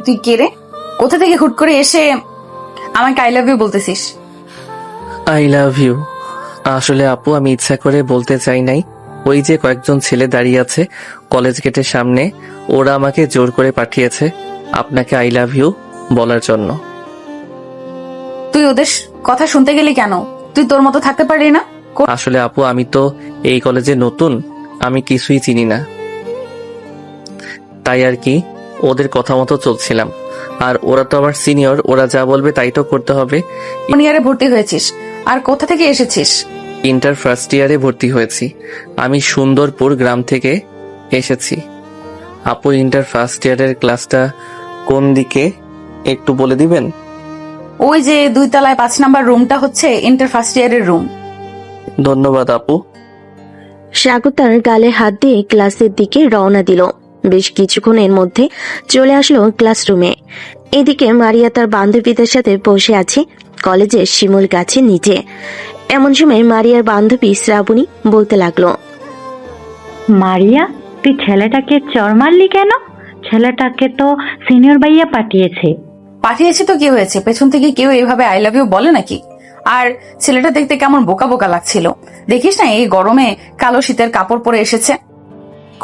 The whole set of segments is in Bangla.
তুই কে রে? কোথা থেকে হুট করে এসে আমাকে আই লাভ ইউ বলতেছিস? আই লাভ ইউ আসলে আপু আমি ইচ্ছা করে বলতে চাই নাই। ওই যে কয়েকজন ছেলে দাঁড়িয়ে আছে কলেজ গেটের সামনে, ওরা আমাকে জোর করে পাঠিয়েছে আপনাকে আই লাভ ইউ বলার জন্য। তুই ওদের কথা শুনতে গেলি কেন? তুই তোর মতো থাকতে পারলি না? আসলে আপু আমি তো এই কলেজে নতুন, আমি কিছুই চিনি না, তাই আর কি ওদের কথা মতো চলছিলাম। আর ওরা তো আমার সিনিয়র, ওরা যা বলবে তাই তো করতে হবে। কোন ইয়ারে ভর্তি হয়েছিস আর কোথা থেকে এসেছিস? ইন্টার ফার্স্ট ইয়ারে ভর্তি হয়েছি। আমি সুন্দরপুর গ্রাম থেকে এসেছি। আপু ইন্টার ফার্স্ট ইয়ারের ক্লাসটা কোন দিকে একটু বলে দিবেন? ওই যে 2 তলায় 5 নাম্বার রুমটা হচ্ছে ইন্টার ফার্স্ট ইয়ারের রুম। ধন্যবাদ আপু। সাগর তার গালে হাত দিয়ে ক্লাসের দিকে রওনা দিল। বেশ কিছুক্ষণের মধ্যে চলে আসলো ক্লাসরুমে। এদিকে মারিয়া তার বান্ধবীদের সাথে বসে আছে কলেজের শিমুল গাছের নিচে। এমন সময় মারিয়ার বান্ধবী শ্রাবণী বলতে লাগলো, মারিয়া, তুই ছেলেটাকে চর মারলি কেন? ছেলেটাকে তো সিনিয়র ভাইয়া পাঠিয়েছে। পাঠিয়েছি তো কি হয়েছে? পেছন থেকে কেউ এইভাবে আই লাভ ইউ বলে নাকি? আর ছেলেটা দেখতে কেমন বোকা বোকা লাগছিল। দেখিস না এই গরমে কালো শীতের কাপড় পরে এসেছে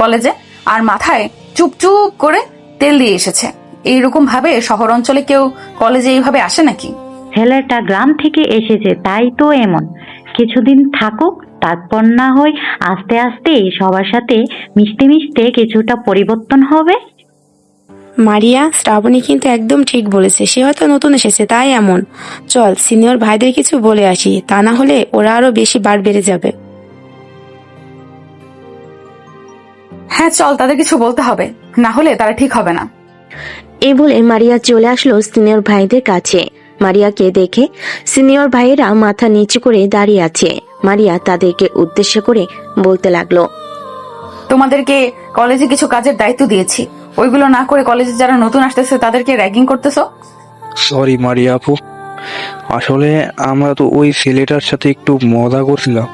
কলেজে, আর মাথায় চুপচুপ করে তেল দিয়ে এসেছে। এইরকম ভাবে শহর অঞ্চলে কেউ কলেজে এইভাবে আসে নাকি? ছেলেটা গ্রাম থেকে এসেছে তাই তো এমন। কিছুদিন থাকুক, তারপর না হয় আস্তে আস্তে সবার সাথে মিশতে মিশতে কিছুটা পরিবর্তন হবে। মারিয়া, শ্রাবণী কিন্তু একদম ঠিক বলেছে। সে হয়তো নতুন এসেছে তাই এমন। চল সিনিয়র ভাইদের কিছু বলে আসি, তা না হলে ওরা আরো বেশি বার বেড়ে যাবে। হ্যাঁ চল, তাদের কিছু বলতে হবে, না হলে তারা ঠিক হবে না। এই বলে মারিয়া চলে আসলো সিনিয়র ভাইদের কাছে। মারিয়াকে দেখে সিনিয়র ভাইয়েরা মাথা নিচু করে দাঁড়িয়ে আছে। মারিয়া তাদেরকে উদ্দেশ্য করে বলতে লাগলো, তোমাদেরকে কলেজে কিছু কাজের দায়িত্ব দিয়েছি, ওইগুলো না করে কলেজে যারা নতুন আসতেছে তাদেরকে র্যাগিং করতেছো। সরি মারিয়া আপু, আসলে আমরা তো ওই ছেলেটার সাথে একটু মজা করছিলাম।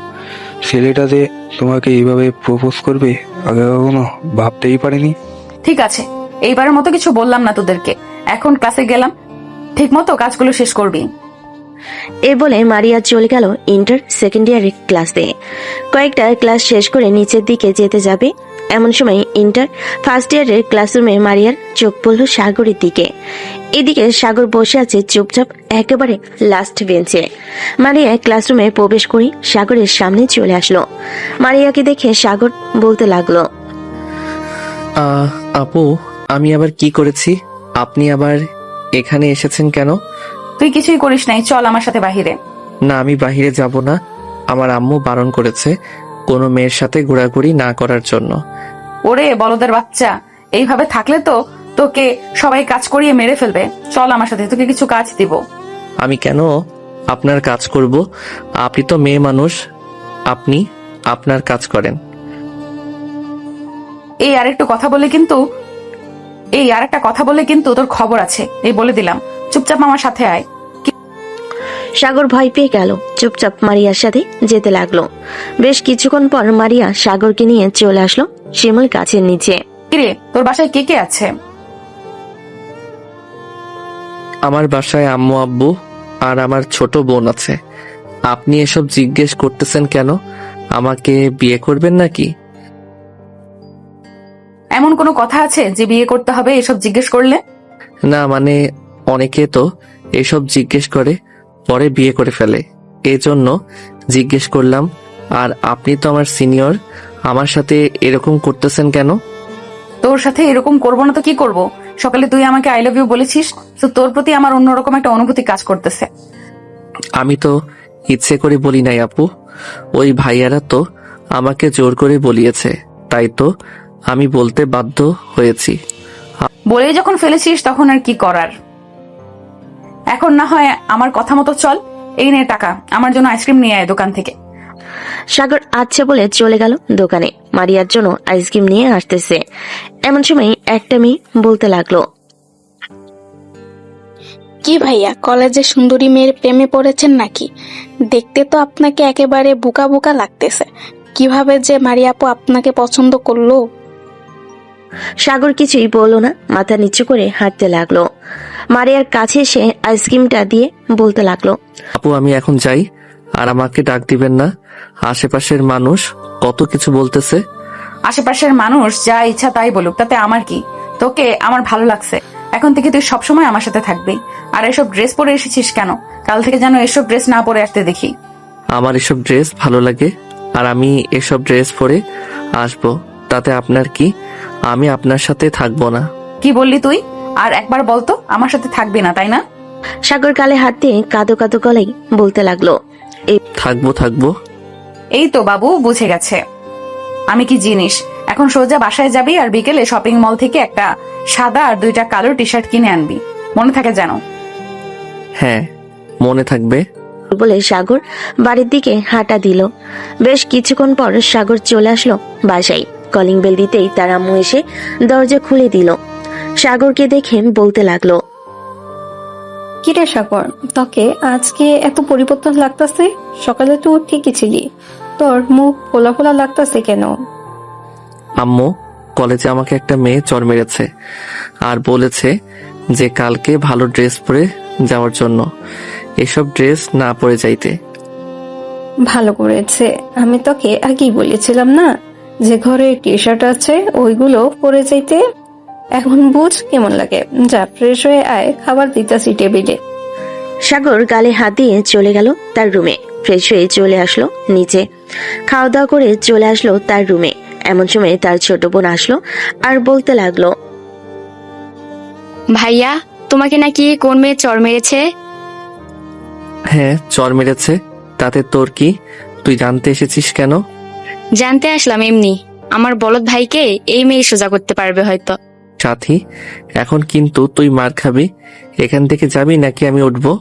ছেলেটা যে তোমাকে এইভাবে প্রপোজ করবে আগে কখনো ভাবতেই পারিনি। ঠিক আছে, এইবারের মতো কিছু বললাম না তোদেরকে। এখন ক্লাসে গেলাম, ঠিক মতো কাজগুলো শেষ করবি। এ বলে মারিয়া চলে গেল ইন্টার সেকেন্ড ইয়ারের ক্লাসে। কয়েকটা ক্লাস শেষ করে নিচের দিকে যেতে যাবে, এমন সময় ইন্টার ফার্স্ট ইয়ারের ক্লাসরুমে মারিয়ার চোখ পড়ল সাগরের দিকে। এদিকে সাগর বসে আছে চুপচাপ একেবারে লাস্ট বেঞ্চে। মারিয়া ক্লাসরুমে প্রবেশ করে সাগরের সামনে চলে আসলো। মারিয়াকে দেখে সাগর বলতে লাগলো, আপু আমি আবার কি করেছি? আপনি আবার এখানে এসেছেন কেন? তুই কিছুই করিস নাই, চল আমার সাথে বাহিরে। না আমি বাহিরে যাব না, আমার আম্মু বারণ করেছে কোনো মেয়ের সাথে ঘোরাঘুরি না করার জন্য। ওরে বলদের বাচ্চা, এইভাবে থাকলে তো তোকে সবাই কাজ করিয়ে মেরে ফেলবে। চল আমার সাথে, তোকে কিছু কাজ দিব। আমি কেন আপনার কাজ করব? আপনি তো মেয়ে মানুষ, আপনি আপনার কাজ করেন। এই আরেকটা কথা বলে কিন্তু তোর খবর আছে, এই বলে দিলাম। চুপচাপ আমার সাথে আয়। সাগর ভয় পেয়ে গেল, চুপচাপ মারিয়ার সাথে যেতে লাগলো। বেশ কিছুক্ষণ পর মারিয়া সাগরকে নিয়ে চলে আসলো শিমুল গাছের নিচে। কিরে, তোর বাসায় কে কে আছে? আমার বাসায় আম্মু আব্বু আর আমার ছোট বোন আছে। আপনি এসব জিজ্ঞেস করতেছেন কেন? আমাকে বিয়ে করবেন নাকি? এমন কোনো কথা আছে যে বিয়ে করতে হবে এসব জিজ্ঞেস করলে? না মানে অনেকে তো এসব জিজ্ঞেস করে পরে বিয়ে করে ফেলে, এজন্য জিজ্ঞেস করলাম। আর আপনি তো আমার সিনিয়র, আমার সাথে এরকম করতেছেন কেন? তোর সাথে এরকম করবো না তো কি করব? সকালে তুই আমাকে আই লাভ ইউ বলেছিস, তো তোর প্রতি আমার অন্যরকম একটা অনুভূতি কাজ করতেছে। আমি তো ইচ্ছে করে বলি নাই আপু, ওই ভাইয়ারা তো আমাকে জোর করে বলিয়েছে, তাই তো আমি বলতে বাধ্য হয়েছি। বলেই যখন ফেলেছিস তখন আর কি করার। এখন না হয় আমার কথা মতো চল। এই নে টাকা, আমার জন্য আইসক্রিম নিয়ে আয় দোকান থেকে। সাগর আচ্ছা বলে চলে গেল দোকানে। মারিয়ার জন্য আইসক্রিম নিয়ে আসতেছে। এমন সময় একটা মেয়ে বলতে লাগলো, কি ভাইয়া, কলেজে সুন্দরী মেয়ের প্রেমে পড়েছেন নাকি? দেখতে তো আপনাকে একেবারে বোকা বোকা লাগতেছে। কিভাবে যে মারিয়া আপু আপনাকে পছন্দ করলো? সাগর কিছুই বলল না, মাথা নিচু করে হাঁটতে লাগলো। মারিয়ার কাছে এসে আইসক্রিমটা দিয়ে বলতে লাগলো, আপু আমি এখন যাই, আর আমাকে ডাক দিবেন না। আশেপাশের মানুষ কত কিছু বলতেছে। আশেপাশের মানুষ যা ইচ্ছা তাই বলুক, তাতে আমার কি? তোকে আমার ভালো লাগছে, এখন থেকে তুই সবসময় আমার সাথে থাকবি। আর এসব ড্রেস পরে এসেছিস কেন? কাল থেকে যেন এসব ড্রেস না পরে আসতে দেখি। আমার এসব ড্রেস ভালো লাগে, আর আমি এসব ড্রেস পরে আসবো, তাতে আপনার কি? আমি আপনার সাথে থাকবো না। কি বললি তুই? আর একবার বলতো, আমার সাথে থাকবি না তাই না? সাগর গালে হাত দিয়ে কাঁদো কাঁদো গলায় বলতে লাগলো, থাকবো। এই তো বাবু বুঝে গেছে আমি কি জিনিস। এখন সোজা বাসায় যাবি আর বিকেলে শপিং মল থেকে একটা সাদা আর 2টা কালো টি শার্ট কিনে আনবি, মনে থাকে যেন। হ্যাঁ মনে থাকবে। বলে সাগর বাড়ির দিকে হাঁটা দিল। বেশ কিছুক্ষণ পর সাগর চলে আসলো বাসায়। কলিং বেল দিতেই তার আম্মু এসে দরজা খুলে দিল। সাগরকে দেখে বলতে লাগলো, কিরে সাগর, তোকে আজকে এত পরিবর্তন লাগতাছে? সকালে তো ঠিকই ছিলি, তোর মুখ ফোলা ফোলা লাগতাছে কেন? আম্মু, কলেজে আমাকে একটা মেয়ে চড় মেরেছে আর বলেছে যে কালকে ভালো ড্রেস পরে যাওয়ার জন্য, এসব ড্রেস না পরে যাইতে। ভালো করেছে, আমি তোকে আগেই বলেছিলাম না যে ঘরে টি শার্ট আছে ওইগুলো পরে যাইতে। এখন বুঝ কেমন লাগে। যা ফ্রেশ হয়ে আয়, খাবার দিতাছি টেবিলে। সাগর গালে হাত দিয়ে চলে গেল তার রুমে। ফ্রেশ হয়ে চলে আসলো নিচে, খাওয়া দাওয়া করে চলে আসলো তার রুমে। এমন সময় তার ছোট বোন আসলো আর বলতে লাগলো, ভাইয়া, তোমাকে নাকি কোন মেয়ে চড় মেরেছে? হ্যাঁ চড় মেরেছে, তাতে তোর কি? তুই জানতে এসেছিস কেন? জানতে আসলাম এমনি। আমার বলদ ভাইকে এই মেয়ে সোজা করতে পারবে হয়তো। সাথী, এখন কিন্তু তুই মার খাবি। এখান থেকে যাবি নাকি আমি উঠবো?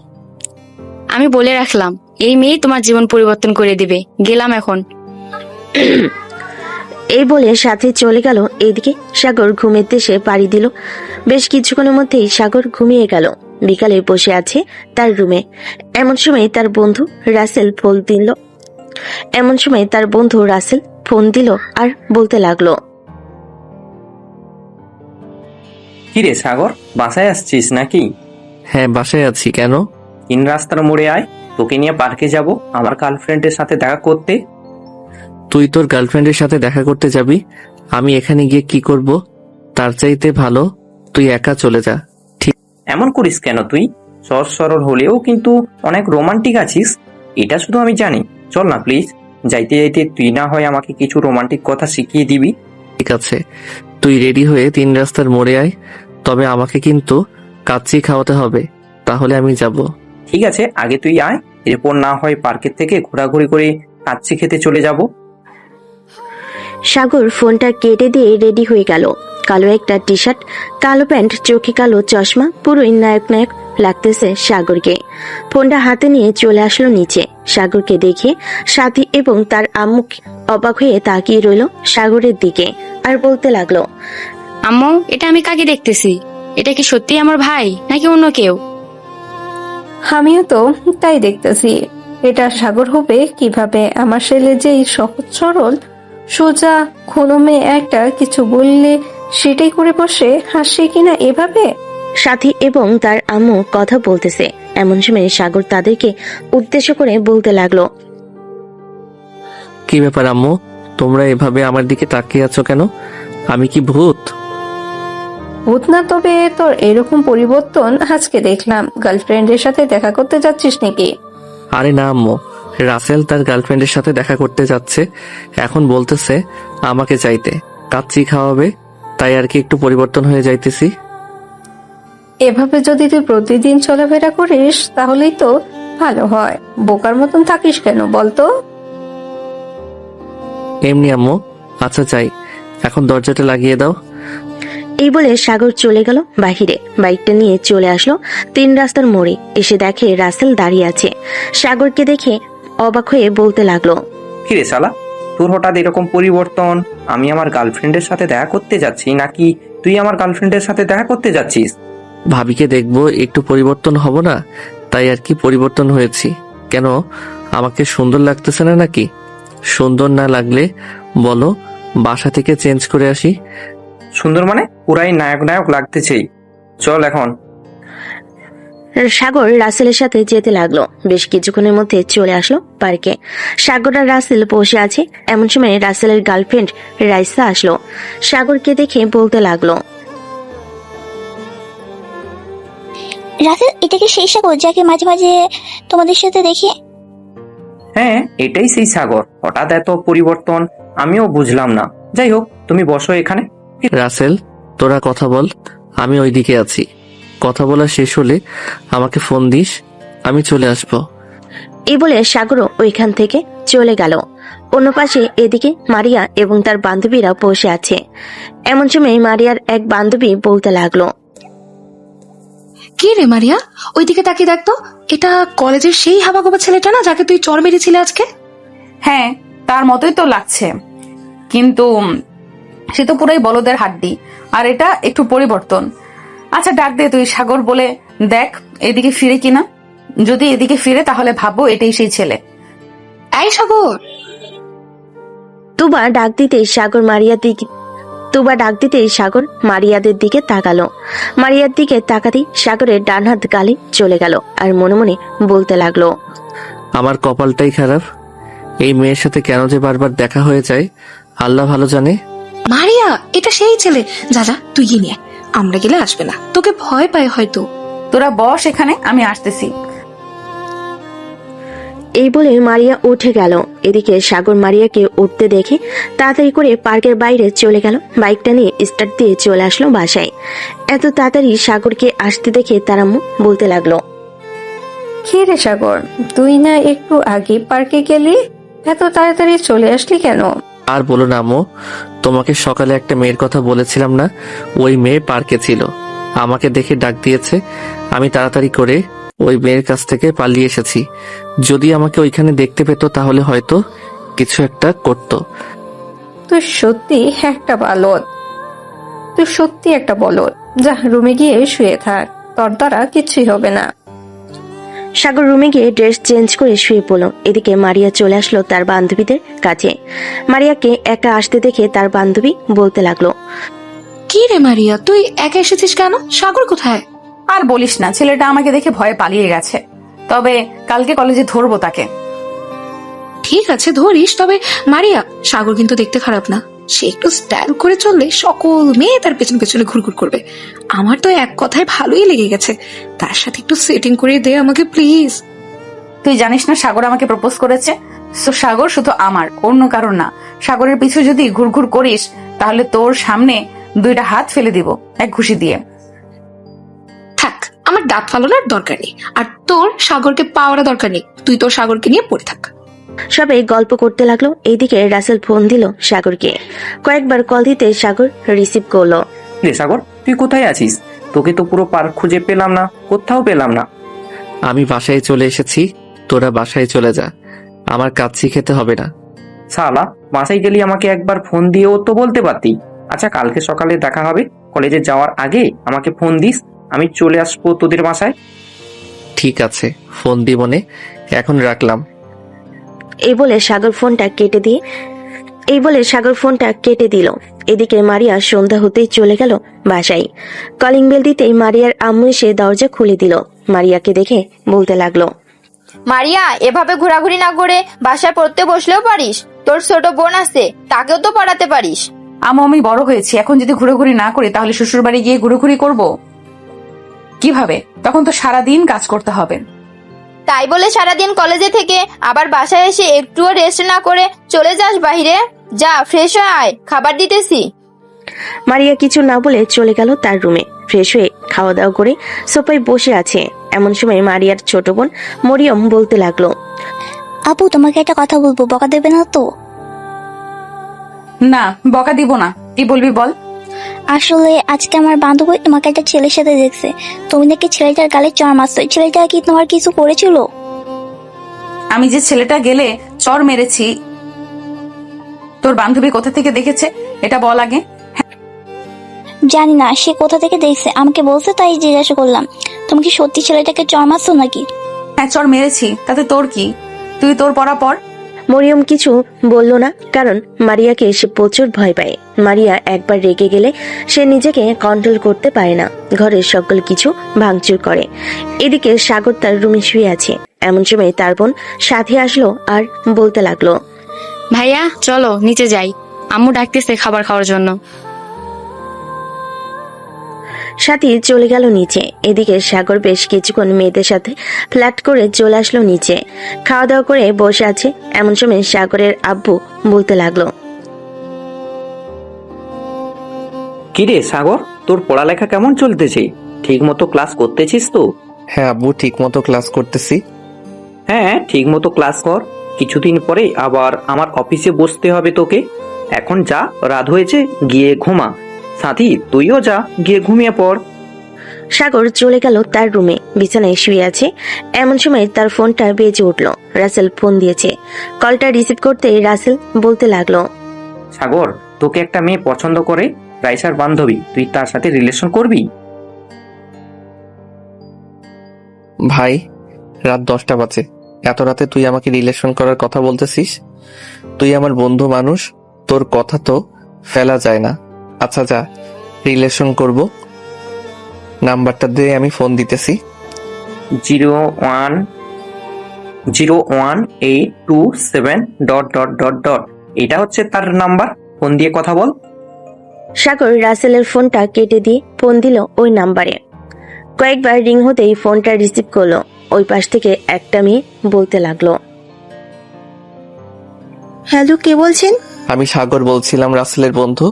আমি বলে রাখলাম, এই মেয়ে তোমার জীবন পরিবর্তন করে দিবে। গেলাম এখন। এই বলে সাথে চলে গেল। এদিকে সাগর ঘুমের দেশে পাড়ি দিল। বেশ কিছুক্ষণের মধ্যেই সাগর ঘুমিয়ে গেল। বিকালে বসে আছে তার রুমে। এমন সময় তার বন্ধু রাসেল ফোন দিল আর বলতে লাগলো, কিরে সাগর, বাসায় আসছিস নাকি? হ্যাঁ বাসায় আছি। কেন? 3 রাস্তার মোড়ে আয়, তোকে নিয়ে পার্কে যাব আমার গার্লফ্রেন্ডের সাথে দেখা করতে। তুই তোর গার্লফ্রেন্ডের সাথে দেখা করতে যাবি? আমি এখানে গিয়ে কি করব? তার চাইতে ভালো তুই একা চলে যা। এমন করিস কেন তুই? সহজ সরল হলেও কিন্তু অনেক রোমান্টিক আছিস, এটা শুধু আমি জানি। চল না প্লিজ, যাইতে যাইতে তুই না হয় আমাকে কিছু রোমান্টিক কথা শিখিয়ে দিবি। ঠিক আছে, তুই রেডি হয়ে 3 রাস্তার মোড়ে আয়, তবে আমাকে কিন্তু কাচ্চি খাওয়াতে হবে, তাহলে আমি যাব। ঠিক আছে, আগে তুই আয়, এরপর না হয় পার্কের থেকে ঘোরাঘুরি করে কাচ্চি খেতে চলে যাব। সাগর ফোনটা কেটে দিয়ে রেডি হয়ে গেল। কালো একটা টি শার্ট, কালো প্যান্ট, চোখে কালো চশমা, পুরোই নায়ক নায়ক লাগতেছে সাগরকে। ফোনটা হাতে নিয়ে চলে আসলো নিচে। সাগরকে দেখে সাথী এবং তার আম্মু অবাক হয়ে তাকিয়ে রইল সাগরের দিকে আর বলতে লাগলো, আম্মু, এটা আমি কাকে দেখতেছি? এটা কি সত্যি আমার ভাই নাকি অন্য কেউ? আমিও তো তাই দেখতেছি। এটা সাগর হবে কিভাবে? আমার ছেলে যেই সহজ সরল সোজা কোনো মেয়ে একটা কিছু বললে সেটাই করে বসে, হাসে কিনা এভাবে। সাথী এবং তার আম্মু কথা বলতেছে। এমন সময় সাগর তাদেরকে উদ্দেশ্য করে বলতে লাগলো, কি ব্যাপার আম্মু, তোমরা এভাবে আমার দিকে তাকিয়ে আছো কেন? আমি কি ভূত? ভূত না, তবে তোর এরকম পরিবর্তন আজকে দেখলাম। গার্লফ্রেন্ডের সাথে দেখা করতে যাচ্ছিস নাকি? আরে না আম্মু, রাসেল তার গার্লফ্রেন্ডের সাথে দেখা করতে যাচ্ছে, এখন বলতেছে আমাকে চাইতে, কাচ্চি খাওয়াবে, তাই আর কি একটু পরিবর্তন হয়ে যাইতেছি। এভাবে যদি তুই প্রতিদিন চলাফেরা করিস তাহলেই তো ভালো হয়। বোকার মতন থাকিস কেন বলতো? এমনি আম্মু। আচ্ছা যাই, এখন দরজাটা লাগিয়ে দাও। এই বলে সাগর চলে গেল বাহিরে। বাইকটা নিয়ে চলে আসলো 3 রাস্তার মোড়ে। এসে দেখে রাসেল দাঁড়িয়ে আছে। সাগরকে দেখে অবাক হয়ে বলতে লাগলো, কিরে শালা, তোর হঠাৎ এরকম পরিবর্তন? আমি আমার গার্লফ্রেন্ডের সাথে দেখা করতে যাচ্ছি নাকি তুই আমার গার্লফ্রেন্ডের সাথে দেখা করতে যাচ্ছিস? ভাবিকে দেখবো, একটু পরিবর্তন হব না, তাই আর কি পরিবর্তন হয়েছি। কেন, আমাকে সুন্দর লাগতেছে না নাকি? সুন্দর না লাগলে বলো, বাসা থেকে চেঞ্জ করে আসি। সুন্দর মানে পুরাই নায়ক নায়ক লাগতেছেই। চল এখন। সাগর রাসেলের সাথে যেতে লাগলো। বেশ কিছুক্ষণের মধ্যে চলে আসলো পার্কে। সাগর আর রাসেল বসে আছে। এমন সময় রাসেলের গার্লফ্রেন্ড রাইসা আসলো। সাগরকে দেখে বলতে লাগলো, রাসেল, এটা কি সেই সাগর যাকে মাঝে মাঝে তোমাদের সাথে দেখি? হ্যাঁ, এটাই সেই সাগর। হঠাৎ এত পরিবর্তন আমিও বুঝলাম না। যাই হোক, তুমি বসো এখানে। রাসেল, তোরা কথা বল, আমি ওইদিকে আছি। কথা বলা শেষ হলে আমাকে ফোন দিস, আমি চলে আসবো। এই বলে সাগরও ওইখান থেকে চলে গেল। অন্য পাশে এদিকে মারিয়া এবং তার বান্ধবীরা বসে আছে। এমন সময় মারিয়ার এক বান্ধবী বলতে লাগলো, কি রে মারিয়া, ওইদিকে তাকিয়ে দেখতো, এটা কলেজের সেই হাবাগোবা ছেলেটা না যাকে তুই চর মেরেছিলে আজকে? হ্যাঁ, তার মতোই তো লাগছে, কিন্তু সে তো পুরাই বলদের হাড্ডি, আর এটা একটু পরিবর্তন। আচ্ছা ডাক দে তুই, সাগর বলে দেখ এদিকে ফিরে কিনা। যদি এদিকে ফিরে তাহলে ভাববো এটাই সেই ছেলে। এই সাগর! তুবা ডাক দিতেই সাগর মারিয়াদের দিকে তাকালো। মারিয়ার দিকে তাকাতেই সাগরের ডান হাত গালে চলে গেল আর মনে মনে বলতে লাগলো, আমার কপালটাই খারাপ, এই মেয়ের সাথে কেন যে বারবার দেখা হয়ে যায় আল্লাহ ভালো জানে। মারিয়া, এটা সেই ছেলে। যা যা, তুই গিয়ে নিয়ে আয়। আমরা গেলে আসবে না, তোকে ভয় পায় হয়তো। তোরা বস এখানে, আমি আসতেছি। এই বলে মারিয়া উঠে গেল। এদিকে সাগর মারিয়াকে উঠতে দেখে তাড়াতাড়ি করে পার্কের বাইরে চলে গেল। বাইকটা নিয়ে স্টার্ট দিয়ে চলে আসলো বাসায়। এত তাড়াতাড়ি সাগরকে আসতে দেখে তার আম্মু বলতে লাগলো, কি রে সাগর, তুই না একটু আগে পার্কে গেলি, এত তাড়াতাড়ি চলে আসলি কেন? আর বলো না আম্মু, তোমাকে সকালে একটা মেয়ের কথা বলেছিলাম না, ওই মেয়ে পার্কে ছিল, আমাকে দেখে ডাক দিয়েছে। আমি তাড়াতাড়ি করে ওই মেয়ের কাছ থেকে পালিয়ে এসেছি। যদি আমাকে ওইখানে দেখতে পেতো তাহলে হয়তো কিছু একটা করতো। তুই সত্যি একটা বলদ। যা রুমে গিয়ে শুয়ে থাক, তোর দ্বারা কিছুই হবে না। সাগর রুমে গিয়ে ড্রেস চেঞ্জ করে শুয়ে পড়ল। এদিকে মারিয়া চলে আসলো তার বান্ধবীদের কাছে। মারিয়াকে একা আসতে দেখে তার বান্ধবী বলতে লাগলো, কি রে মারিয়া, তুই একা এসেছিস কেন? সাগর কোথায়? আর বলিস না, ছেলেটা আমাকে দেখে ভয়ে পালিয়ে গেছে। তবে কালকে কলেজে ধরবো তাকে। ঠিক আছে, ধরিস। তবে মারিয়া, সাগর কিন্তু দেখতে খারাপ না। সে একটু স্টাইল করে চললে সকল মেয়ে তার পেছনে পেছনে ঘুরঘুর করবে। আমার তো এক কথায় ভালোই লেগে গেছে। তার সাথে একটু সেটিং করে দে আমাকে প্লিজ। তুই জানিস না সাগর আমাকে প্রপোজ করেছে? সাগর শুধু আমার, অন্য কারণ না। সাগরের পিছু যদি ঘুরঘুর করিস তাহলে তোর সামনে 2টা হাত ফেলে দিব এক ঘুষি দিয়ে। থাক, আমার দাঁত ফালানোর দরকার নেই, আর তোর সাগরকে পাওয়ার দরকার নেই। তুই তোর সাগরকে নিয়ে পড়ে থাক। সবাই গল্প করতে লাগলো। এইদিকে রাসেল ফোন দিল সাগরকে। কয়েকবার কল দিতে সাগর রিসিভ করলো। রে সাগর, তুই কোথায় আছিস? তোকে তো পুরো পার্ক খুঁজে পেলাম না, কোথাও পেলাম না। আমি বাসায় চলে এসেছি, তোরা বাসায় চলে যা, আমার কাজ শিখেতে হবে না। শালা, বাসায় গেলি আমাকে একবার ফোন দিয়েও তো বলতে পারতি। আচ্ছা, কালকে সকালে দেখা হবে, কলেজে যাওয়ার আগে আমাকে ফোন দিস, আমি চলে আসবো তোদের বাসায়। ঠিক আছে, ফোন দিব নে, এখন রাখলাম। এই বলে সাগর ফোনটা কেটে দিল। এদিকে মারিয়া সন্ধ্যা হতেই চলে গেল বাসায়। কলিং বেল দিতেই মারিয়ার আম্মু এসে দরজা খুলে দিল। মারিয়াকে দেখে বলতে লাগলো, মারিয়া, এভাবে ঘোরাঘুরি না করে বাসায় পড়তে বসলেও পারিস। তোর ছোট বোন আছে, তাকেও তো পড়াতে পারিস। আমি বড় হয়েছি, এখন যদি ঘুরোঘুরি না করি তাহলে শ্বশুর বাড়ি গিয়ে ঘুরোঘুরি করব কিভাবে? তখন তো সারাদিন কাজ করতে হবে। তাই বলে সারাদিন কলেজে থেকে আবার বাসায় এসে একটুও রেস্ট না করে চলে যাস বাহিরে? যা, ফ্রেশ হয়ে আয়, খাবার দিতেছি। মারিয়া কিছু না বলে চলে গেল তার রুমে। ফ্রেশ হয়ে খাওয়া দাওয়া করে সোফায় বসে আছে। এমন সময় মারিয়ার ছোট বোন মরিয়ম বলতে লাগলো, আপু, তোমাকে একটা কথা বলবো, বকা দেবে না তো? না, বকা দিব না। কি বলবি বল। আসলে আজকে আমার বান্ধবী তোমাকে একটা ছেলের সাথে দেখছে। তুমি নাকি ছেলেটার গালে চড় মারছো। ছেলেটা কি তোমার কিছু করেছিল? আমি যে ছেলেটা গেলে চর মেরেছি, তোর বান্ধবী কোথা থেকে দেখেছে এটা বল আগে। জানি না সে কোথা থেকে দেখছে, আমাকে বলছে, তাই জিজ্ঞাসা করলাম। তুমি কি সত্যি ছেলেটাকে চড় মারছো নাকি? হ্যাঁ, চর মেরেছি, তাতে তোর কি? তুই তোর পড়া পর। মরিয়ম কিছু বলল না, কারণ মারিয়াকে সে প্রচুর ভয় পায়। মারিয়া একবার রেগে গেলে সে নিজেকে কন্ট্রোল করতে পারে না, ঘরের সকল কিছু ভাঙচুর করে। এদিকে সাগর তার রুমে শুয়ে আছে। এমন সময় তার বোন সাথে আসলো আর বলতে লাগলো, ভাইয়া চলো নিচে যাই, আম্মু ডাকতেছে খাবার খাওয়ার জন্য। সাথী চলে গেল নিচে। এদিকে সাগর বেশ কিছুক্ষণ মেয়েদের সাথে ফ্ল্যাট করে চলে আসলো নিচে। খাওয়া দাওয়া করে বসে আছে। এমন সময় সাগরের আব্বু বলতে লাগলো, কিরে সাগর, তোর পড়ালেখা কেমন চলতেছে? ঠিক মতো ক্লাস করতেছিস তো? হ্যাঁ আব্বু, ঠিক মতো ক্লাস করতেছি। হ্যাঁ, ঠিক মতো ক্লাস কর। কিছুদিন পরে আবার আমার অফিসে বসতে হবে তোকে। এখন যা, রাত হয়েছে, গিয়ে ঘুমা। সাথী তুইও যা, গিয়ে ঘুমিয়ে পড়। সাগর চলে গেল তার রুমে, বিছানায় শুয়ে আছে। এমন সময় তার ফোনটা বেজে উঠল। রাসেল ফোন দিয়েছে। কলটা রিসিভ করতে রাসেল বলতে লাগলো, সাগর, তোকে একটা মেয়ে পছন্দ করে, রাইসার বান্ধবী, তুই তার সাথে রিলেশন করবি? ভাই, রাত 10টা বাজে, এত রাতে তুই আমাকে রিলেশন করার কথা বলতেছিস? তুই আমার বন্ধু মানুষ, তোর কথা তো ফেলা যায় না। আচ্ছা যা, রিলেশন করব। নাম্বারটা দিয়ে আমি ফোন দিতেছি। 01827... এটা হচ্ছে তার নাম্বার, ফোন দিয়ে কথা বল। সাগর রাসেলের ফোনটা কেটে দিয়ে ফোন দিল ওই নাম্বারে। কয়েকবার রিং হতেই ফোনটা রিসিভ করলো। ওই পাশ থেকে একটা মেয়ে বলতে লাগলো, হ্যালো, কে বলছেন? আমি সাগর বলছিলাম, রাসেলের বন্ধু।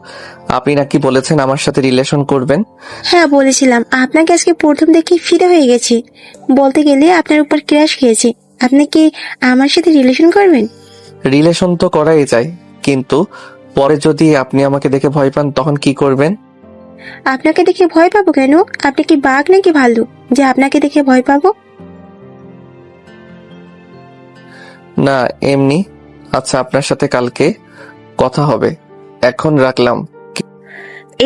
আপনি নাকি বলেছেন আমার সাথে রিলেশন করবেন? হ্যাঁ বলেছিলাম, আপনাকে আজকে প্রথম দেখে ফিদা হয়ে গেছি। বলতে গেলে আপনার উপর ক্র্যাশ খেয়েছে। আপনি কি আমার সাথে রিলেশন করবেন? রিলেশন তো করাই যায়, কিন্তু পরে যদি আপনি আমাকে দেখে ভয় পান তখন কি করবেন? আপনাকে দেখে ভয় পাবো কেন? আপনি কি বাঘ নাকি ভাল্লুক যে আপনাকে দেখে ভয় পাবো? না, এমনি। আচ্ছা, আপনার সাথে কালকে কথা হবে, এখন রাখলাম।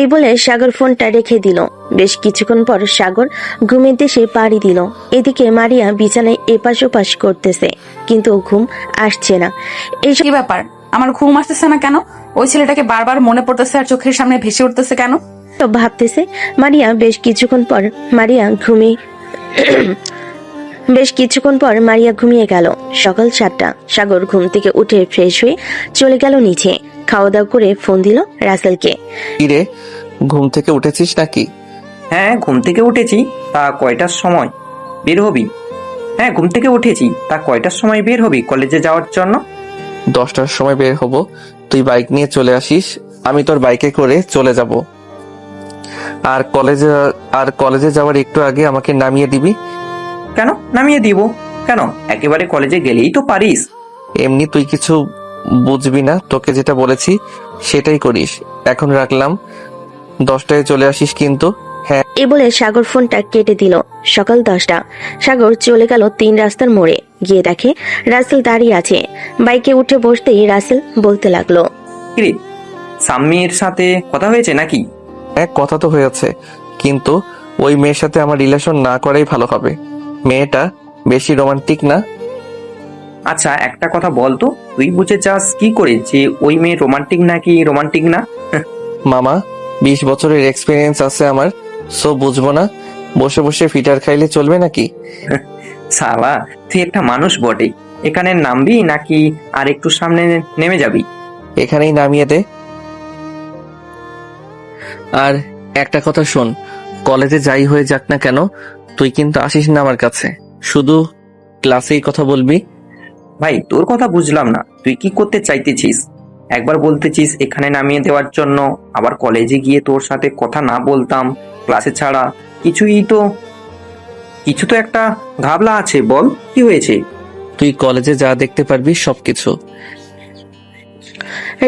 এই বলে সাগর ফোনটা রেখে দিল। বেশ কিছুক্ষণ পর সাগর ঘুমের দেশে পাড়ি দিল। এদিকে মারিয়া বিছানায় এপাশ ওপাশ করতেছে, কিন্তু ঘুম আসছে না। এই কি ব্যাপার, আমার ঘুম আসতেছে না কেন? ওই ছেলেটাকে বারবার মনে পড়তেছে আর চোখের সামনে ভেসে উঠতেছে কেন? তো ভাবতেছে মারিয়া। বেশ কিছুক্ষণ পর মারিয়া ঘুমিয়ে গেল। সকাল 7টা। সাগর ঘুম থেকে উঠে ফ্রেশ হয়ে চলে গেল নিচে। খাওয়া দাওয়া করে ফোন দিল রাসেলকে। কিরে, ঘুম থেকে উঠেছিস নাকি? হ্যাঁ, ঘুম থেকে উঠেছি। তা কয়টার সময় বের হবি? হ্যাঁ, ঘুম থেকে উঠেছি। তা কয়টার সময় বের হবি কলেজে যাওয়ার জন্য? 10টার সময় বের হব। তুই বাইক নিয়ে চলে আসিস, আমি তোর বাইকে করে চলে যাব। আর কলেজে যাওয়ার একটু আগে আমাকে নামিয়ে দিবি। কেন নামিয়ে দিব? কেন, একেবারে কলেজে গেলেই তো পারিস। এমনি তুই কিছু বুঝবি না, তোকে যেটা বলেছি সেটাই করিস। এখন রাখলাম, 10টায় চলে আসিস কিন্তু। হ্যাঁ। এ বলে সাগর ফোনটা কেটে দিল। সকাল 10টা। সাগর চলে গেল 3 রাস্তার মোড়ে। গিয়ে দেখে রাসেল দাঁড়িয়ে আছে। বাইকে উঠে বসতেই রাসেল বলতে লাগলো, কিরে, সাম্মির সাথে কথা হয়েছে নাকি? এক কথা তো হয়েছে, কিন্তু ওই মেয়ের সাথে আমার রিলেশন না করাই ভালো হবে। মেয়েটা বেশি রোমান্টিক না। আচ্ছা একটা কথা বলতো, তুই বুঝে চাস কি করে যে ওই মেয়ে রোমান্টিক নাকি রোমান্টিক না? মামা, 20 বছরের এক্সপিরিয়েন্স আছে আমার, সো বুঝবো না? বসে বসে ফিটার খাইলে চলবে নাকি? সালা, তুই একটা মানুষ বটে। এখানে নামবি নাকি আর একটু সামনে নেমে যাবি? এখানেই নামিয়ে দে। আর একটা কথা শোন, কলেজে যাই হয়ে যাক না কেন, তুই কিন্তু আসিস না আমার কাছে, শুধু ক্লাসেই কথা বলবি। ভাই, তোর কথা বুঝলাম না, তুই কি করতে চাইতেছিস? একবার বলতেছিস এখানে নামিয়ে দেওয়ার জন্য, আবার কলেজে গিয়ে তোর সাথে কথা না বলতাম ক্লাসে ছাড়া। কিছু তো একটা ঘাবলা আছে, বল কি হয়েছে? তুই কলেজে যা দেখতে পারবি সবকিছু।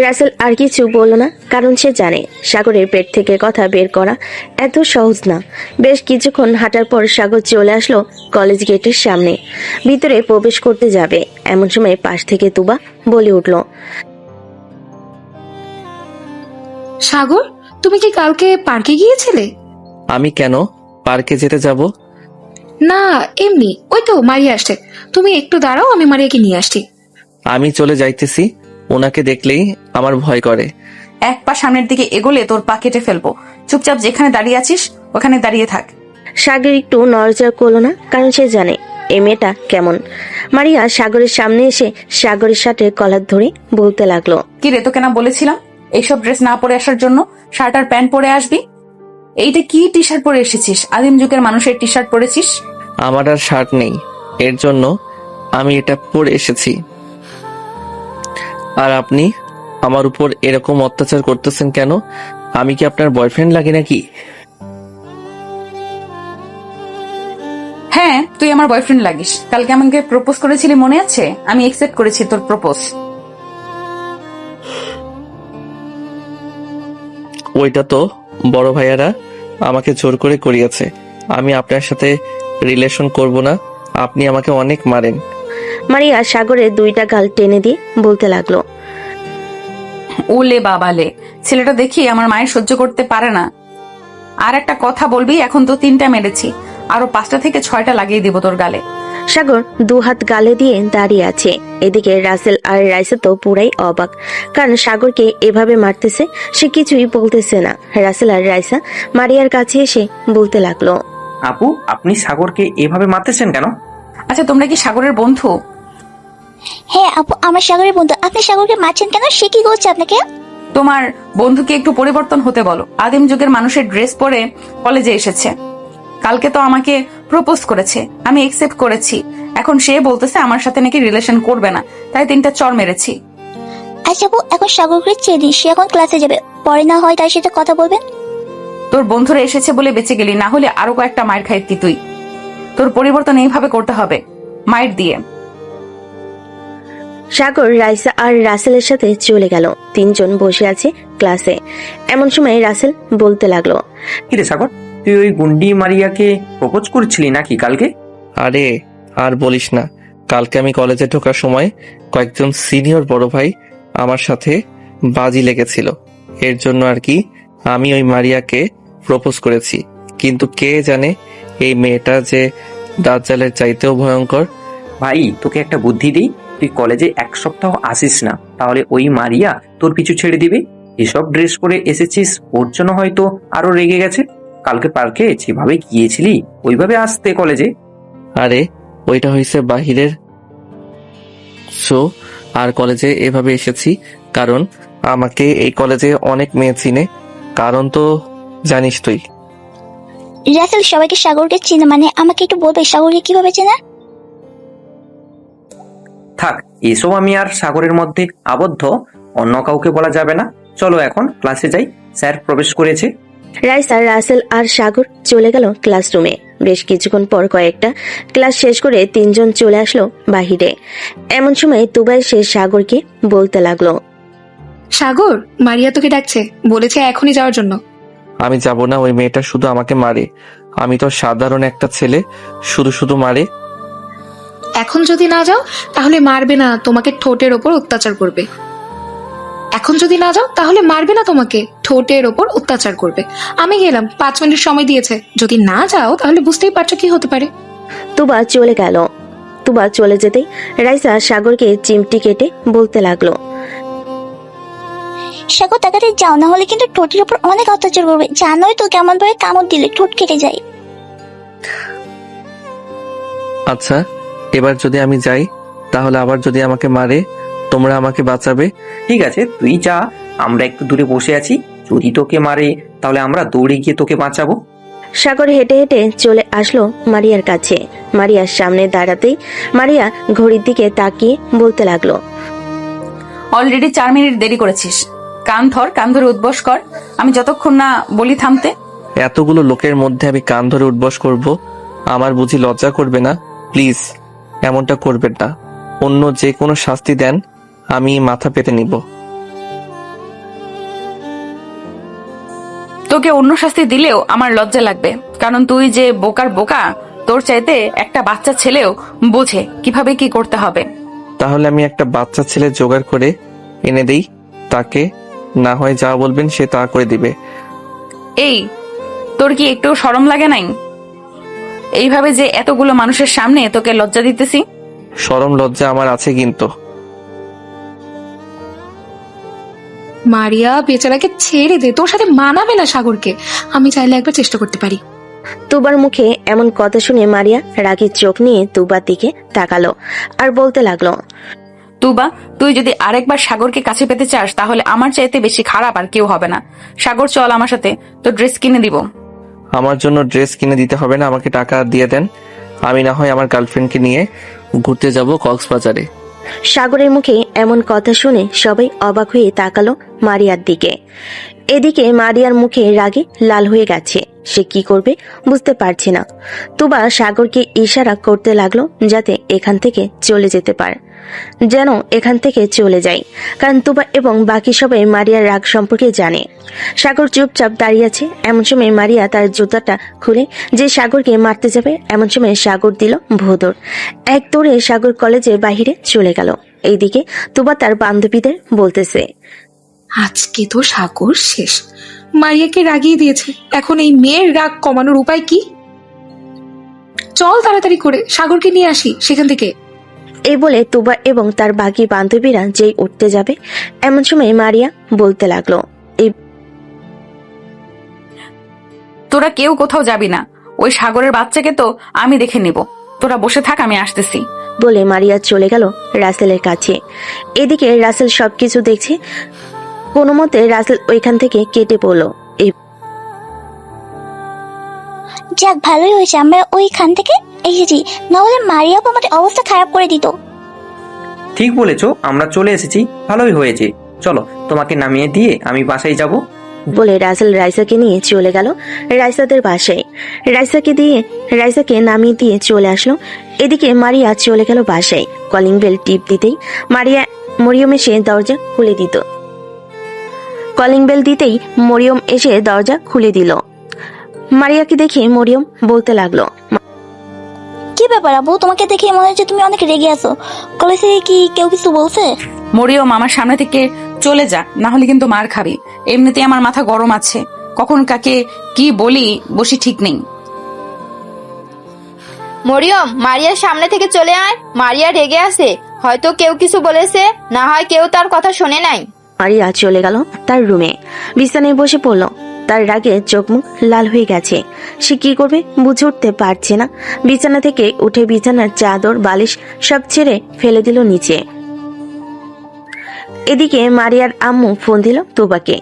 রাসেল আর কিছু বলল না, কারণ সে জানে সাগরের পেট থেকে কথা বের করা এত সহজ না। বেশ কিছুক্ষণ হাঁটার পর সাগর চলে আসলো কলেজ গেটের সামনে। ভিতরে প্রবেশ করতে যাবে, এমন সময় পাশ থেকে তুবা বলে উঠল, সাগর, তুমি কি কালকে পার্কে গিয়েছিলে? আমি কেন পার্কে যেতে যাব? না, এমনি। ওই তো মারিয়া আসছে, তুমি একটু দাঁড়াও, আমি মারিয়াকে নিয়ে আসছি। আমি চলে যাইতেছি, ওনাকে দেখলেই আমার ভয় করে। এক পা সামনের দিকে এগোলে তোর পা কেটে ফেলবো। চুপচাপ যেখানে দাঁড়িয়ে আছিস ওখানে দাঁড়িয়ে থাক। সাগর একটু নড়চড় করলো না, কারণ সে জানে এই মেয়েটা কেমন। মারিয়া সাগরের সামনে এসে সাগরের সাথে কলার ধরে বলতে লাগলো, কি রে, তোকে না বলেছিলাম এইসব ড্রেস না পরে আসার জন্য? শার্ট আর প্যান্ট পরে আসবি। এইটা কি টি শার্ট পরে এসেছিস? আদিম যুগের মানুষের টি শার্ট পরেছিস। আমার আর শার্ট নেই, এর জন্য আমি এটা পরে এসেছি। আর আপনি আমার উপর এরকম অত্যাচার করতেছেন কেন? আমি কি আপনার বয়ফ্রেন্ড লাগি নাকি? হ্যাঁ, তুই আমার বয়ফ্রেন্ড লাগিস। কালকে আমাকে প্রপোজ করেছিলি, মনে আছে? আমি একসেপ্ট করেছি তোর প্রপোজ। ওইটা তো বড় ভাইয়ারা আমাকে জোর করে করিয়েছে। আমি আপনার সাথে রিলেশন করব না, আপনি আমাকে অনেক মারেন। মারিয়া সাগরের দুইটা গাল টেনে দিয়ে বলতে লাগলো, ওলে বাবালে, ছেলেটা দেখি আমার মায়ের সহ্য করতে পারে না। আর একটা কথা বলবি? এখন তো 3টা মেরেছি, আরো 5টা থেকে 6টা লাগিয়ে দিব তোর গালে। সাগর দু হাত গালে দিয়ে দাঁড়িয়ে আছে। এদিকে রাসেল আর রাইসা তো পুরাই অবাক, কারণ সাগরকে এভাবে মারতেছে, সে কিছুই বলতেছে না। রাসেল আর রাইসা মারিয়ার কাছে এসে বলতে লাগলো, আপু, আপনি সাগরকে এভাবে মারতেছেন কেন? আচ্ছা, তোমরা কি সাগরের বন্ধু? হ্যাঁ আপু, আমার সাগরের বন্ধু। আপনি সাগরকে মারছেন কেন? সে কি করছে আপনাকে? তোমার বন্ধুকে একটু পরিবর্তন হতে বলো। আদিম যুগের মানুষের ড্রেস পরে কলেজে এসেছে। কালকে তো আমাকে প্রপোজ করেছে, আমি একসেপ্ট করেছি। এখন সে বলতেছে আমার সাথে নাকি রিলেশন করবে না, তাই 3টা চর মেরেছি। আচ্ছা আপু, এখন সাগরকে ছেড়ে দিই, সে এখন ক্লাসে যাবে, পরে না হয় তার সাথে কথা বলবেন। তোর বন্ধুরা এসেছে বলে বেঁচে গেলি, না হলে আরো কয়েকটা মায়ের খাইতি তুই। তোর পরিবর্তন এইভাবে করতে হবে, মায়ের দিয়ে। সাগর রাইসা আর রাসেলের সাথে চলে গেল। 3জন বসে আছে ক্লাসে। এমন সময় রাসেল বলতে লাগলো, কিরে সাগর, তুই ওই গুন্ডি মারিয়াকে প্রপোজ করছিলি নাকি কালকে? আরে আর বলিস না, কালকে আমি কলেজে ঢোকার সময় কয়েকজন সিনিয়র বড় ভাই আমার সাথে বাজি লেগেছিল। এর জন্য আর কি আমি ওই মারিয়াকে প্রপোজ করেছি। কিন্তু কে জানে এই মেয়েটা যে দাজ্জালের চাইতেও ভয়ঙ্কর। ভাই, তোকে একটা বুদ্ধি দিই, তুই কলেজে 1 সপ্তাহ আসিস না, তাহলে ওই মারিয়া তোর পিছু ছেড়ে দিবে। এসব ড্রেস পরে এসেছিস, ওর জন্য হয়তো আরো রেগে গেছে। কালকে পার্কে যেভাবে গিয়েছিলি ওইভাবে আসতে কলেজে। আরে ওইটা হয়েছে বাহিরের শো, আর কলেজে এভাবে এসেছি কারণ আমাকে এই কলেজে অনেক মেয়ে চিনে। কারণ তো জানিস তুই। রাসেল সবাইকে সাগরকে চিনে, মানে আমাকে একটু বলবে সাগরকে কিভাবে চেনা? থাক, এসব আমি আর সাগরের মধ্যে আবদ্ধ, অন্য কাউকে বলা যাবে না। চলো এখন ক্লাসে যাই, স্যার প্রবেশ করেছে। রাইসা, রাসেল আর সাগর চলে গেল ক্লাসরুমে। বেশ কিছুক্ষণ পর কয়েকটা ক্লাস শেষ করে 3জন চলে আসলো বাহিরে। এমন সময় তুবা এসে সাগরকে বলতে লাগলো, সাগর, মারিয়া তোকে ডাকছে, বলেছে এখনই যাওয়ার জন্য। আমি যাব না, ওই মেয়েটা শুধু আমাকে মারে। আমি তো সাধারণ একটা ছেলে, শুধু শুধু মারে। এখন যদি না যাও তাহলে মারবে না, তোমাকে ঠোঁটের ওপর অত্যাচার করবে। এখন যদি না যাও তাহলে মারবে না, তোমাকে ঠোঁটের ওপর অত্যাচার করবে। আমি গেলাম, 5 মিনিট সময় দিয়েছে, যদি না যাও তাহলে বুঝতেই পারছো কি হতে পারে। তুবা চলে গেল। তুবা চলে যেতেই রাইসা সাগরকে চিমটি কেটে বলতে লাগলো, সাগর তাকাতে যাও, না হলে কিন্তু ঠোঁটের উপর অনেক অত্যাচার করবে। জানোই তো কেমন ভাবে কামড় দিলে ঠোঁট কেটে যায়। আচ্ছা, এবার যদি আমি যাই তাহলে আবার যদি আমাকে মারে, তোমরা আমাকে বাঁচাবে? ঠিক আছে, তুই যা, আমরা একটু দূরে বসে আছি। যদি তোকে মারে তাহলে আমরা দৌড়ে গিয়ে তোকে বাঁচাবো। সাগর হেঁটে হেঁটে চলে আসলো মারিয়ার কাছে। মারিয়ার সামনে দাঁড়াতেই মারিয়া ঘড়ির দিকে তাকিয়ে বলতে লাগলো, অলরেডি 4 মিনিট দেরি করেছিস। কান ধরে উদ্বস কর, আমি যতক্ষণ না বলি থামতে। এতগুলো লোকের মধ্যে আমি কান ধরে উঠবস করব? আমার বুঝি লজ্জা করবে না? প্লিজ এমনটা করবেন না। অন্য যে কোনো শাস্তি দেন, আমি মাথা পেতে নিব। তোকে অন্য শাস্তি দিলেও আমার লজ্জা লাগবে, কারণ তুই যে বোকার বোকা, তোর চাইতে একটা বাচ্চা ছেলেও বোঝে কিভাবে কি করতে হবে। তাহলে আমি একটা বাচ্চা ছেলে জোগাড় করে এনে দেই, তাকে না হয় যা বলবেন সে তা করে দিবে। এই, তোর কি একটু শরম লাগে নাই? এইভাবে যে এতগুলো মানুষের সামনে তোকে লজ্জা দিতেছি। শরম লজ্জা আমার আছে, কিন্তু মারিয়া বেচারাকে ছেড়ে দে, তোর সাথে মানাবে না সাগরকে। আমি চাইলে একবার চেষ্টা করতে পারি। তুবার মুখে এমন কথা শুনে মারিয়া রাগী চোখ নিয়ে তুবার দিকে তাকালো আর বলতে লাগলো, তুবা, তুই যদি আরেকবার সাগরকে কাছে পেতে চাস তাহলে আমার চাইতে বেশি খারাপ আর কেউ হবে না। সাগর, চল আমার সাথে, তো ড্রেস কিনে দিব। আমার জন্য ড্রেস কিনে দিতে হবে না, আমাকে টাকা দিয়ে দেন। আমি না হয় আমার গার্লফ্রেন্ডকে নিয়ে ঘুরতে যাব কক্সবাজারে। সাগরের মুখে এমন কথা শুনে সবাই অবাক হয়ে তাকালো মারিয়ার দিকে। এদিকে মারিয়ার মুখে রাগে লাল হয়ে গেছে, সে কি করবে বুঝতে পারছে না। তুবা সাগরকে ইশারা করতে লাগলো যাতে এখান থেকে চলে যেতে পারে, যেন এখান থেকে চলে যায়, কারণ তুবা এবং বাকি সবাই মারিয়ার রাগ সম্পর্কে জানে। সাগর চুপচাপ দাঁড়িয়ে আছে। এমন সময় মারিয়া তার জুতাটা খুলে যে সাগরকে মারতে যাবে, এমন সময় সাগর দিল ভোদর। এক দৌড়ে সাগর কলেজের বাহিরে চলে গেল। এইদিকে তুবা তার বান্ধবীদের বলতেছে, আজকে তো সাগর শেষ, মারিয়াকে রাগিয়ে দিয়েছে। এখন এই মেয়ের রাগ কমানোর উপায় কি? চল তাড়াতাড়ি করে সাগরকে নিয়ে আসি সেখান থেকে। এই বলে তুবা এবং তার বাকি বান্ধবীরা যেই উঠতে যাবে, এমন সময় মারিয়া বলতে লাগলো, তোরা কেউ কোথাও যাবি না, ওই সাগরের বাচ্চাকে তো আমি দেখে নিব, তোরা বসে থাক, আমি আসতেছি। বলে মারিয়া চলে গেল রাসেলের কাছে। এদিকে রাসেল সবকিছু দেখছে। কোনো মতে রাসেল ওইখান থেকে কেটে পড়লো। যাক, ভালোই হয়েছে আমরা ওইখান থেকে এসেছি, না হলে মারিয়া আমাদের অবস্থা খারাপ করে দিত। ঠিক বলেছো, আমরা চলে এসেছি, ভালোই হয়েছে। চলো, তোমাকে নামিয়ে দিয়ে আমি বাসায় যাব। বলে রাসেল রাইসাকে নিয়ে চলে গেল রাইসাদের বাসায়। রাইসাকে নামিয়ে দিয়ে চলে আসলো। এদিকে মারিয়া চলে গেল বাসায়। কলিং বেল টিপ দিতেই মরিয়ম এসে দরজা খুলে দিত। কলিং বেল দিতেই মরিয়ম এসে দরজা খুলে দিল। মারিয়াকে দেখে মরিয়ম বলতে লাগলো, কি ব্যাপার আবু, তোমাকে দেখে মনে হচ্ছে তুমি অনেক রেগে আছো। কলেজ থেকে কি কেউ কিছু বলছে? মরিয়ম, আমার সামনে থেকে চলে যা, না হলে কিন্তু মার খাবি। এমনিতেই আমার মাথা গরম আছে, কখন কাকে কি বলি বসি ঠিক নেই। মরিয়ম, মারিয়ার সামনে থেকে চলে আয়। মারিয়া রেগে আছে, হয়তো কেউ কিছু বলেছে, না হয় কেউ তার কথা শোনে নাই। মারিয়া চলে গেল তার রুমে, বিছানায় বসে পড়ল। তার রাগে চোখ মুখ লাল হয়ে গেছে। সে কি করবে বুঝে উঠতে পারছে না। বিছানা থেকে উঠে বিছানার চাদর বালিশ সব ছেড়ে ফেলে দিল নিচে। এদিকে মারিয়ার আম্মু ফোন দিল তুবাকে।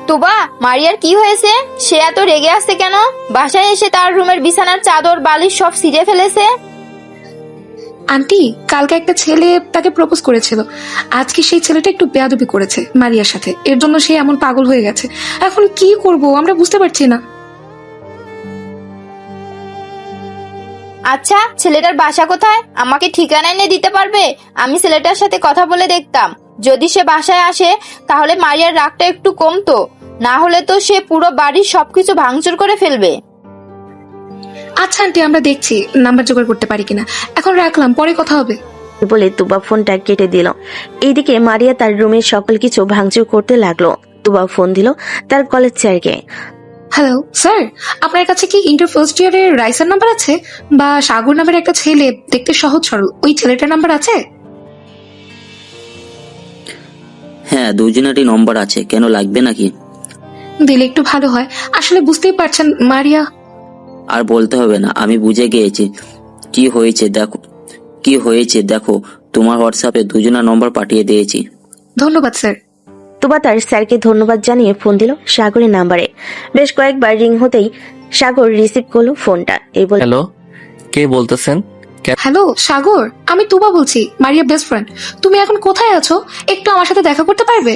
তুবা, মারিয়ার কি হয়েছে? সে এত রেগে আছে কেন? বাসায় এসে তার রুমের বিছানার চাদর বালিশ সব ছিঁড়ে ফেলেছে। আন্টি, কালকে একটা ছেলে তাকে প্রপোজ করেছিল, আজকে সেই ছেলেটা একটু বেয়াদবি করেছে মারিয়ার সাথে, এর জন্য সে এমন পাগল হয়ে গেছে। এখন কি করব আমরা বুঝতে পারছি না। আচ্ছা, ছেলেটার বাসা কোথায়? আমাকে ঠিকানা এনে দিতে পারবে? আমি ছেলেটার সাথে কথা বলে দেখতাম। যদি সে বাসায় আসে তাহলে মারিয়ার রাগটা একটু কমতো, না হলে তো সে পুরো বাড়ির সবকিছু ভাঙচুর করে ফেলবে। আচ্ছা আন্টি, আমরা দেখছি নাম্বার জোগাড় করতে পারি কিনা। এখন রাখলাম, পরে কথা হবে। বলে তুবা ফোনটা কেটে দিল। এইদিকে মারিয়া তার রুমের সকল কিছু ভাঙচুর করতে লাগলো। তুবা ফোন দিল তার কলেজ স্যারকে। হ্যালো স্যার, আপনার কাছে কি ইন্টার ফার্স্ট ইয়ারের রাইসার নাম্বার আছে, বা সাগর নামের একটা ছেলে দেখতে সহজ সরল, ওই ছেলেটার নাম্বার আছে? হ্যাঁ, দুজনেরই নম্বর আছে, কেন লাগবে নাকি? দিলে একটু ভালো হয়। আসলে বুঝতেই পারছেন মারিয়া। আর বলতে হবে না, আমি বুঝে গিয়েছি কি হয়েছে দেখো, তোমার হোয়াটসঅ্যাপে দুজনের নম্বর পাঠিয়ে দিয়েছি। ধন্যবাদ স্যার। তুবা তার স্যারকে ধন্যবাদ জানিয়ে ফোন দিল সাগরের নাম্বারে। বেশ কয়েকবার রিং হতেই সাগর রিসিভ করলো ফোনটা। এই বলে, হ্যালো, কে বলতেছেন? হ্যালো সাগর, আমি তুবা বলছি, মারিয়া বেস্ট ফ্রেন্ড। তুমি এখন কোথায় আছো? একটু আমার সাথে দেখা করতে পারবে?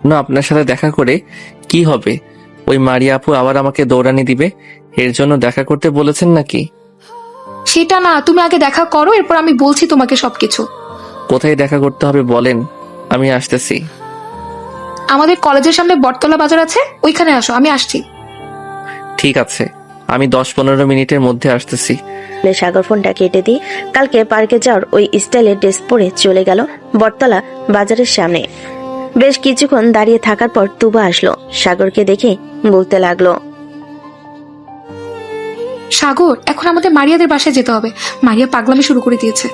না, আপনার সাথে দেখা করে কি হবে? ওই মারিয়া আপু আবার আমাকে দৌড়ানি দিবে, এর জন্য দেখা করতে বলেছেন নাকি? সেটা না, তুমি আগে দেখা করো, এরপর আমি বলছি তোমাকে সবকিছু। কোথায় দেখা করতে হবে বলেন, আমি আসতেছি। আমাদের কলেজের সামনে বটতলা বাজার আছে, ওইখানে আসো, আমি আসছি। ঠিক আছে, আমি 10-15 মিনিটের মধ্যে আসতেছি। সাগর ফোনটা কেটে দিয়ে কালকে পার্কে যাওয়ার ওই স্টাইলের ড্রেস পরে চলে গেল বটতলা বাজারের সামনে। বেশ কিছুক্ষণ দাঁড়িয়ে থাকার পর তুবা আসলো। সাগরকে দেখে বলতে লাগলো, সাগর, এখন আমাদের মারিয়াদের বাসায় যেতে হবে। মারিয়া পাগলামি শুরু করে দিয়েছে।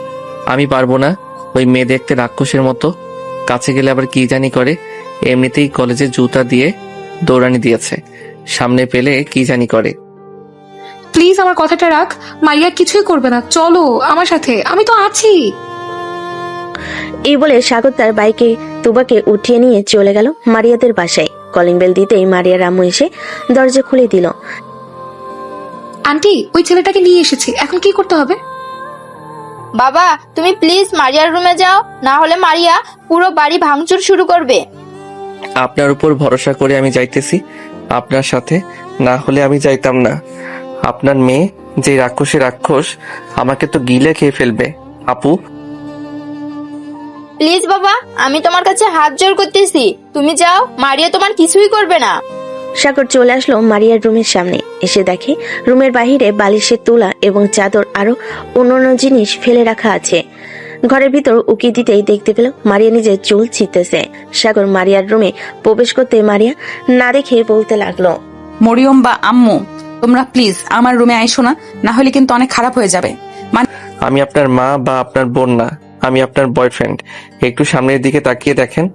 আমি পারবো না, ওই মেয়ে দেখতে রাক্ষসের মতো, কাছে গেলে আবার কি জানি করে। এমনিতেই কলেজে জুতা দিয়ে দৌড়ানি দিয়েছে, সামনে পেলে কি জানি করে। প্লিজ আমার কথাটা রাখ। মারিয়া কিছুই করবে না, চলো আমার সাথে, আমি তো আছি। এই বলে সাগর তার বাইকে তুবাকে উঠিয়ে নিয়ে চলে গেল মারিয়াদের বাসায়। কলিং বেল দিতেই মারিয়ার আম্মু এসে দরজা খুলে দিল। আন্টি, ওই ছেলেটাকে নিয়ে এসেছি, এখন কি করতে হবে? বাবা, তুমি প্লিজ মারিয়ার রুমে যাও, না হলে মারিয়া পুরো বাড়ি ভাঙচুর শুরু করবে। আপনার উপর ভরসা করে আমি যাইতেছি আপনার সাথে, না হলে আমি যাইতাম না। আপনার মেয়ে যে রাক্ষসে রাক্ষস, আমাকে তো গিলে খেয়ে ফেলবে। আপু, প্লিজ বাবা, আমি তোমার কাছে হাত জোর করতেছি, তুমি যাও, মারিয়া তোমার কিছুই করবে না। সাগর চলে আসলো মারিয়ার রুমের সামনে। এসে দেখে রুমের বাহিরে বালিশের তোলা এবং চাদর আরো অন্যান্য জিনিস ফেলে রাখা আছে। ঘরের ভিতর উকি দিতেই দেখতে পেল মারিয়া নিজের চুল ছিঁড়তেছে। সাগর মারিয়ার রুমে প্রবেশ করতে মারিয়া না দেখে বলতে লাগলো, মরিয়ম বা আম্মু, তোমরা প্লিজ আমার রুমে আইসো না, না হলে কিন্তু অনেক খারাপ হয়ে যাবে। আমি আপনার মা বা আপনার বোন না, আমি আপনার বয়ফ্রেন্ড। একটু সামনের দিকে তাকিয়ে দেখেন।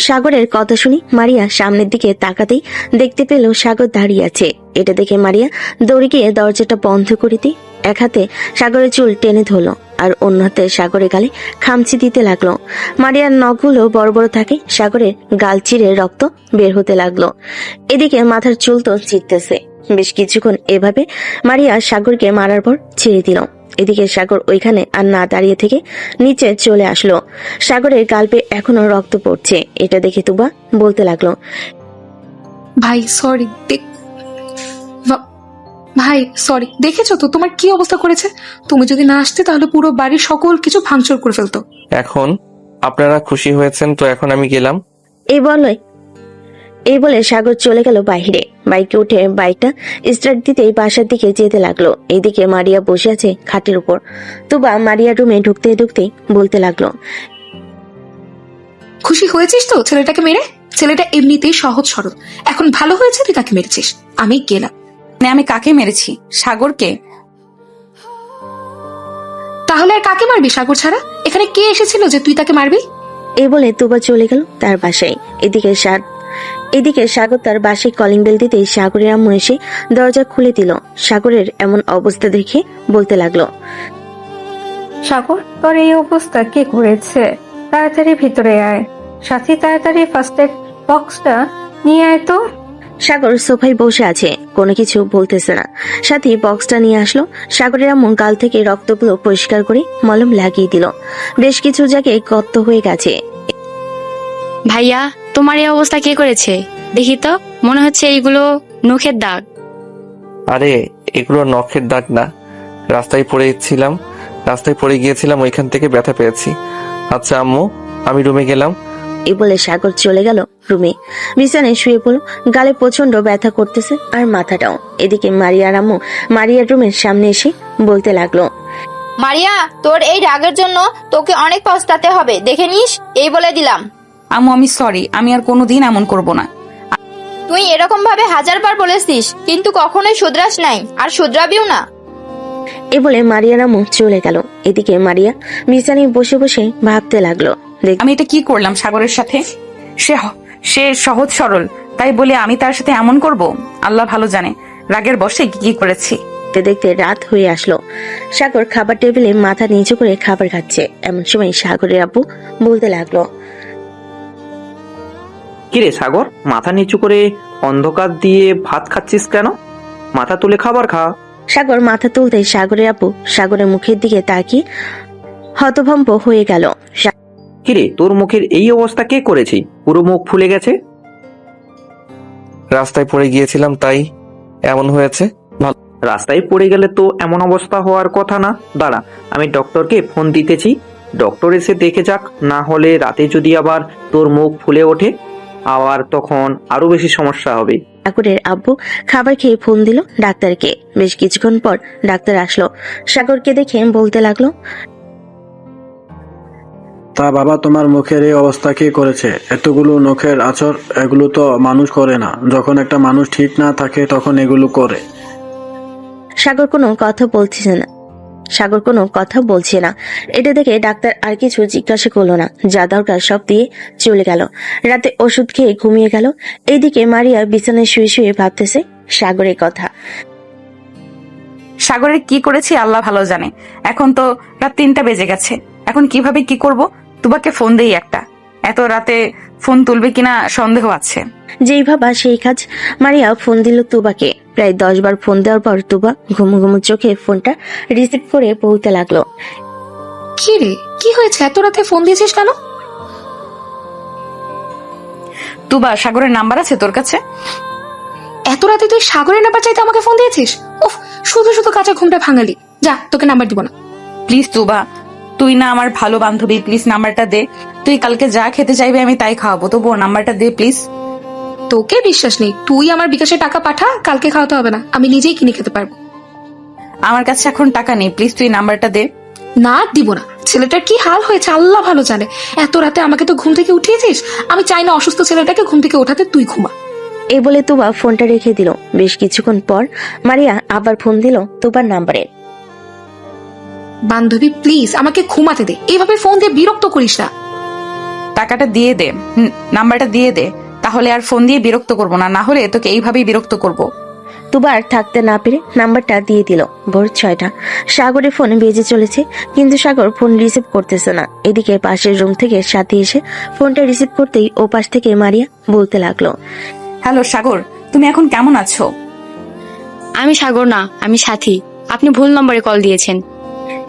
সাগরের কথা শুনি মারিয়া সামনের দিকে তাকাতেই দেখতে পেল সাগর দাঁড়িয়ে আছে। এটা দেখে মারিয়া দৌড়ে গিয়ে দরজাটা বন্ধ করে দিয়ে এক হাতে সাগরের চুল টেনে ধরলো আর অন্য হাতে সাগরের গালে খামচি দিতে লাগলো। মারিয়ার নখগুলো বড় বড় থাকে, সাগরের গাল চিরে রক্ত বের হতে লাগলো। এদিকে মাথার চুল তো ছিঁড়তেছে। বেশ কিছুক্ষণ এভাবে মারিয়া সাগরকে মারার পর ছেড়ে দিল। এদিকে সাগর ওইখানে আর না দাঁড়িয়ে থেকে নিচে চলে আসলো। সাগরের গালপে এখনো রক্ত পড়ছে। এটা দেখে তুবা বলতে লাগলো, ভাই সরি, ভাই সরি, দেখেছো তো তোমার কি অবস্থা করেছে? তুমি যদি না আসতে তাহলে পুরো বাড়ির সকল কিছু ভাঙচুর করে ফেলতো। এখন আপনারা খুশি হয়েছেন তো এখন আমি গেলাম। এই বলে সাগর চলে গেল বাইরে। বাইকে উঠে বাইকটা স্টার্ট দিতেই বাসার দিকে যেতে লাগলো। এইদিকে মারিয়া বসে আছে খাটের উপর। তুবা মারিয়ার রুমে ঢুকতে ঢুকতেই বলতে লাগলো, খুশি হয়েছিস তো ছেলেটাকে মেরে? ছেলেটা এমনিতেই সহজ সরল, এখন ভালো হয়েছে তুই তাকে মেরেছিস। আমি গেলাম। আমি কাকে মেরেছি? সাগরকে। তাহলে আর কাকে মারবি সাগর ছাড়া? এখানে কে এসেছিল যে তুই তাকে মারবি? এই বলে তুবা চলে গেল তার বাসায়। এদিকে সাগর তার বাসায় কলিং বেল দিতেই সাগরের আম্মু এসে দরজা খুলে দিল। সাগরের এমন অবস্থা দেখে বলতে লাগলো, সাগর, তোর এই অবস্থা কে করেছে? তাড়াতাড়ি ভিতরে আয়। সাথী, তাড়াতাড়ি ফার্স্ট এড বক্সটা নিয়ে আয় তো। সাগর সোফায় বসে আছে, কোনো কিছু বলতেছে না। সাথী বক্সটা নিয়ে আসলো। সাগরের আম্মু গাল থেকে রক্তগুলো পরিষ্কার করে মলম লাগিয়ে দিল। বেশ কিছু জায়গায় গর্ত হয়ে গেছে। ভাইয়া, তোমার এই অবস্থা কে করেছে? দেখি তো, মনে হচ্ছে এইগুলো নখের দাগ। আরে এগুলো নখের দাগ না, রাস্তায় পড়ে গিয়েছিলাম, ওইখান থেকে ব্যথা পেয়েছি। আচ্ছা আম্মু, আমি রুমে গেলাম। এই বলে সাগর চলে গেল রুমে। বিছানায় শুয়ে পড়ল। গালে প্রচন্ড ব্যথা করতেছে আর মাথাটাও। এদিকে মারিয়ার আম্মু মারিয়ার রুমের সামনে এসে বলতে লাগলো, মারিয়া, তোর এই রাগের জন্য তোকে অনেক পস্তাতে হবে, দেখে নিস, এই বলে দিলাম। আম্মু, আমি সরি, আমি আর কোনোদিন এমন করব না। তুই এরকম ভাবে 1000বার বলেছিস, কিন্তু কখনোই শুধরাস নাই, আর শুধরাবিও না। এ বলে মারিয়ার আম্মু চলে গেল। এদিকে মারিয়া বিছানায় বসে বসে ভাবতে লাগলো, আমি এটা কি করলাম সাগরের সাথে? সে সহজ সরল, তাই বলে আমি তার সাথে এমন করব? আল্লাহ ভালো জানে রাগের বশে কি করেছি। দেখতে রাত হয়ে আসলো। সাগর খাবার টেবিলে মাথা নিচু করে খাবার খাচ্ছে। এমন সময় সাগরের আব্বু বলতে লাগলো, কিরে সাগর, মাথা নিচু করে অন্ধকার দিয়ে ভাত খাচ্ছিস কেন? মাথা তুলে খাবার খা। সাগর মাথা তুলতে সাগরের আব্বু সাগরের মুখের দিকে তাকিয়ে হতভম্ব হয়ে গেল। কিরে, তোর মুখের এই অবস্থা কে করেছে? পুরো মুখ ফুলে গেছে। রাস্তায় পড়ে গিয়েছিলাম, তাই এমন হয়েছে। রাস্তায় পড়ে গেলে তো এমন অবস্থা হওয়ার কথা না। দাঁড়া, আমি ডক্টরকে ফোন দিতেছি, ডক্টর এসে দেখে যাক, না হলে রাতে যদি আবার তোর মুখ ফুলে ওঠে আবার তখন আরো বেশি সমস্যা হবে। সাগরের আব্বু খাবার খেয়ে ফোন দিল ডাক্তারকে। বেশ কিছুক্ষণ পর ডাক্তার আসলো। সাগরকে দেখে বলতে লাগলো, তা বাবা, তোমার মুখের এই অবস্থা কে করেছে? এতগুলো নখের আঁচড়, এগুলো তো মানুষ করে না। যখন একটা মানুষ ঠিক না থাকে তখন এগুলো করে। সাগর কোনো কথা বলছে না। সাগর কোনো কথা বলছে না। এটা দেখে ডাক্তার আর কিছু জিজ্ঞাসা করলো না, যা দরকার সব দিয়ে চলে গেল। রাতে ওষুধ খেয়ে ঘুমিয়ে গেল। এইদিকে মারিয়া বিছানায় শুয়ে শুয়ে ভাবতেছে সাগরের কথা। সাগরের কি করেছি আল্লাহ ভালো জানে। এখন তো রাত 3টা বেজে গেছে। এখন কিভাবে কি করব? তুবাকে ফোন দেই একটা। এত রাতে ফোন তুলবে কিনা সন্দেহ আছে। যেই ভাবা সেই কাজ। মারিয়া ফোন দিল তুবাকে। প্রায় 10 বার ফোন দেওয়ার পর তুবা ঘুমু ঘুমু চোখে ফোনটা রিসিভ করে বলতে লাগলো, কি রে, কি হয়েছে? এত রাতে ফোন দিয়েছিস কেন? তুবা, সাগরের নাম্বার আছে তোর কাছে? এত রাতে তুই সাগরের নাম্বার চাইতে আমাকে ফোন দিয়েছিস? উফ, শুধু শুধু কাঁচা ঘুমটা ভাঙালি। যা, তোকে নাম্বার দিব না। প্লিজ তুবা, তুই না আমার ভালো বান্ধবী, প্লিজ নাম্বারটা দে। তুই কালকে যা খেতে চাইবে আমি তাই খাওয়াবো, তবুও নাম্বারটা দে প্লিজ। তোকে বিশ্বাস নেই। তুই আমার বিকাশে টাকা পাঠা, কালকে খাওয়াতে হবে না, আমি নিজেই কিনে খেতে পারবো। আমার কাছে এখন টাকা নেই, প্লিজ তুই নাম্বারটা দে। না, দিব না। ছেলেটার কি হাল হয়েছে আল্লাহ ভালো জানে। এত রাতে আমাকে তো ঘুম থেকে উঠিয়েছিস। আমি চাই না অসুস্থ ছেলেটাকে ঘুম থেকে ওঠাতে, তুই ঘুমা। এই বলে তুবা ফোনটা রেখে দিল। বেশ কিছুক্ষণ পর মারিয়া আবার ফোন দিল তুবার নাম্বারে। বান্ধবী প্লিজ আমাকে ঘুমাতে দে, এভাবে ফোন দিয়ে বিরক্ত করিস না। টাকাটা দিয়ে দে, নাম্বারটা দিয়ে দে, তাহলে আর ফোন দিয়ে বিরক্ত করবো না, না হলে তোকে এইভাবেই বিরক্ত করব। তুবার থাকতে না পেরে নাম্বারটা দিয়ে দিল। ভোর 6টা। সাগরের ফোন বেজে চলেছে, কিন্তু সাগর ফোন রিসিভ করতেছে না। এদিকে পাশের রুম থেকে সাথী এসে ফোনটা রিসিভ করতেই ও পাশ থেকে মারিয়া বলতে লাগলো, হ্যালো সাগর, তুমি এখন কেমন আছো? আমি সাগর না, আমি সাথী। আপনি ভুল নম্বরে কল দিয়েছেন।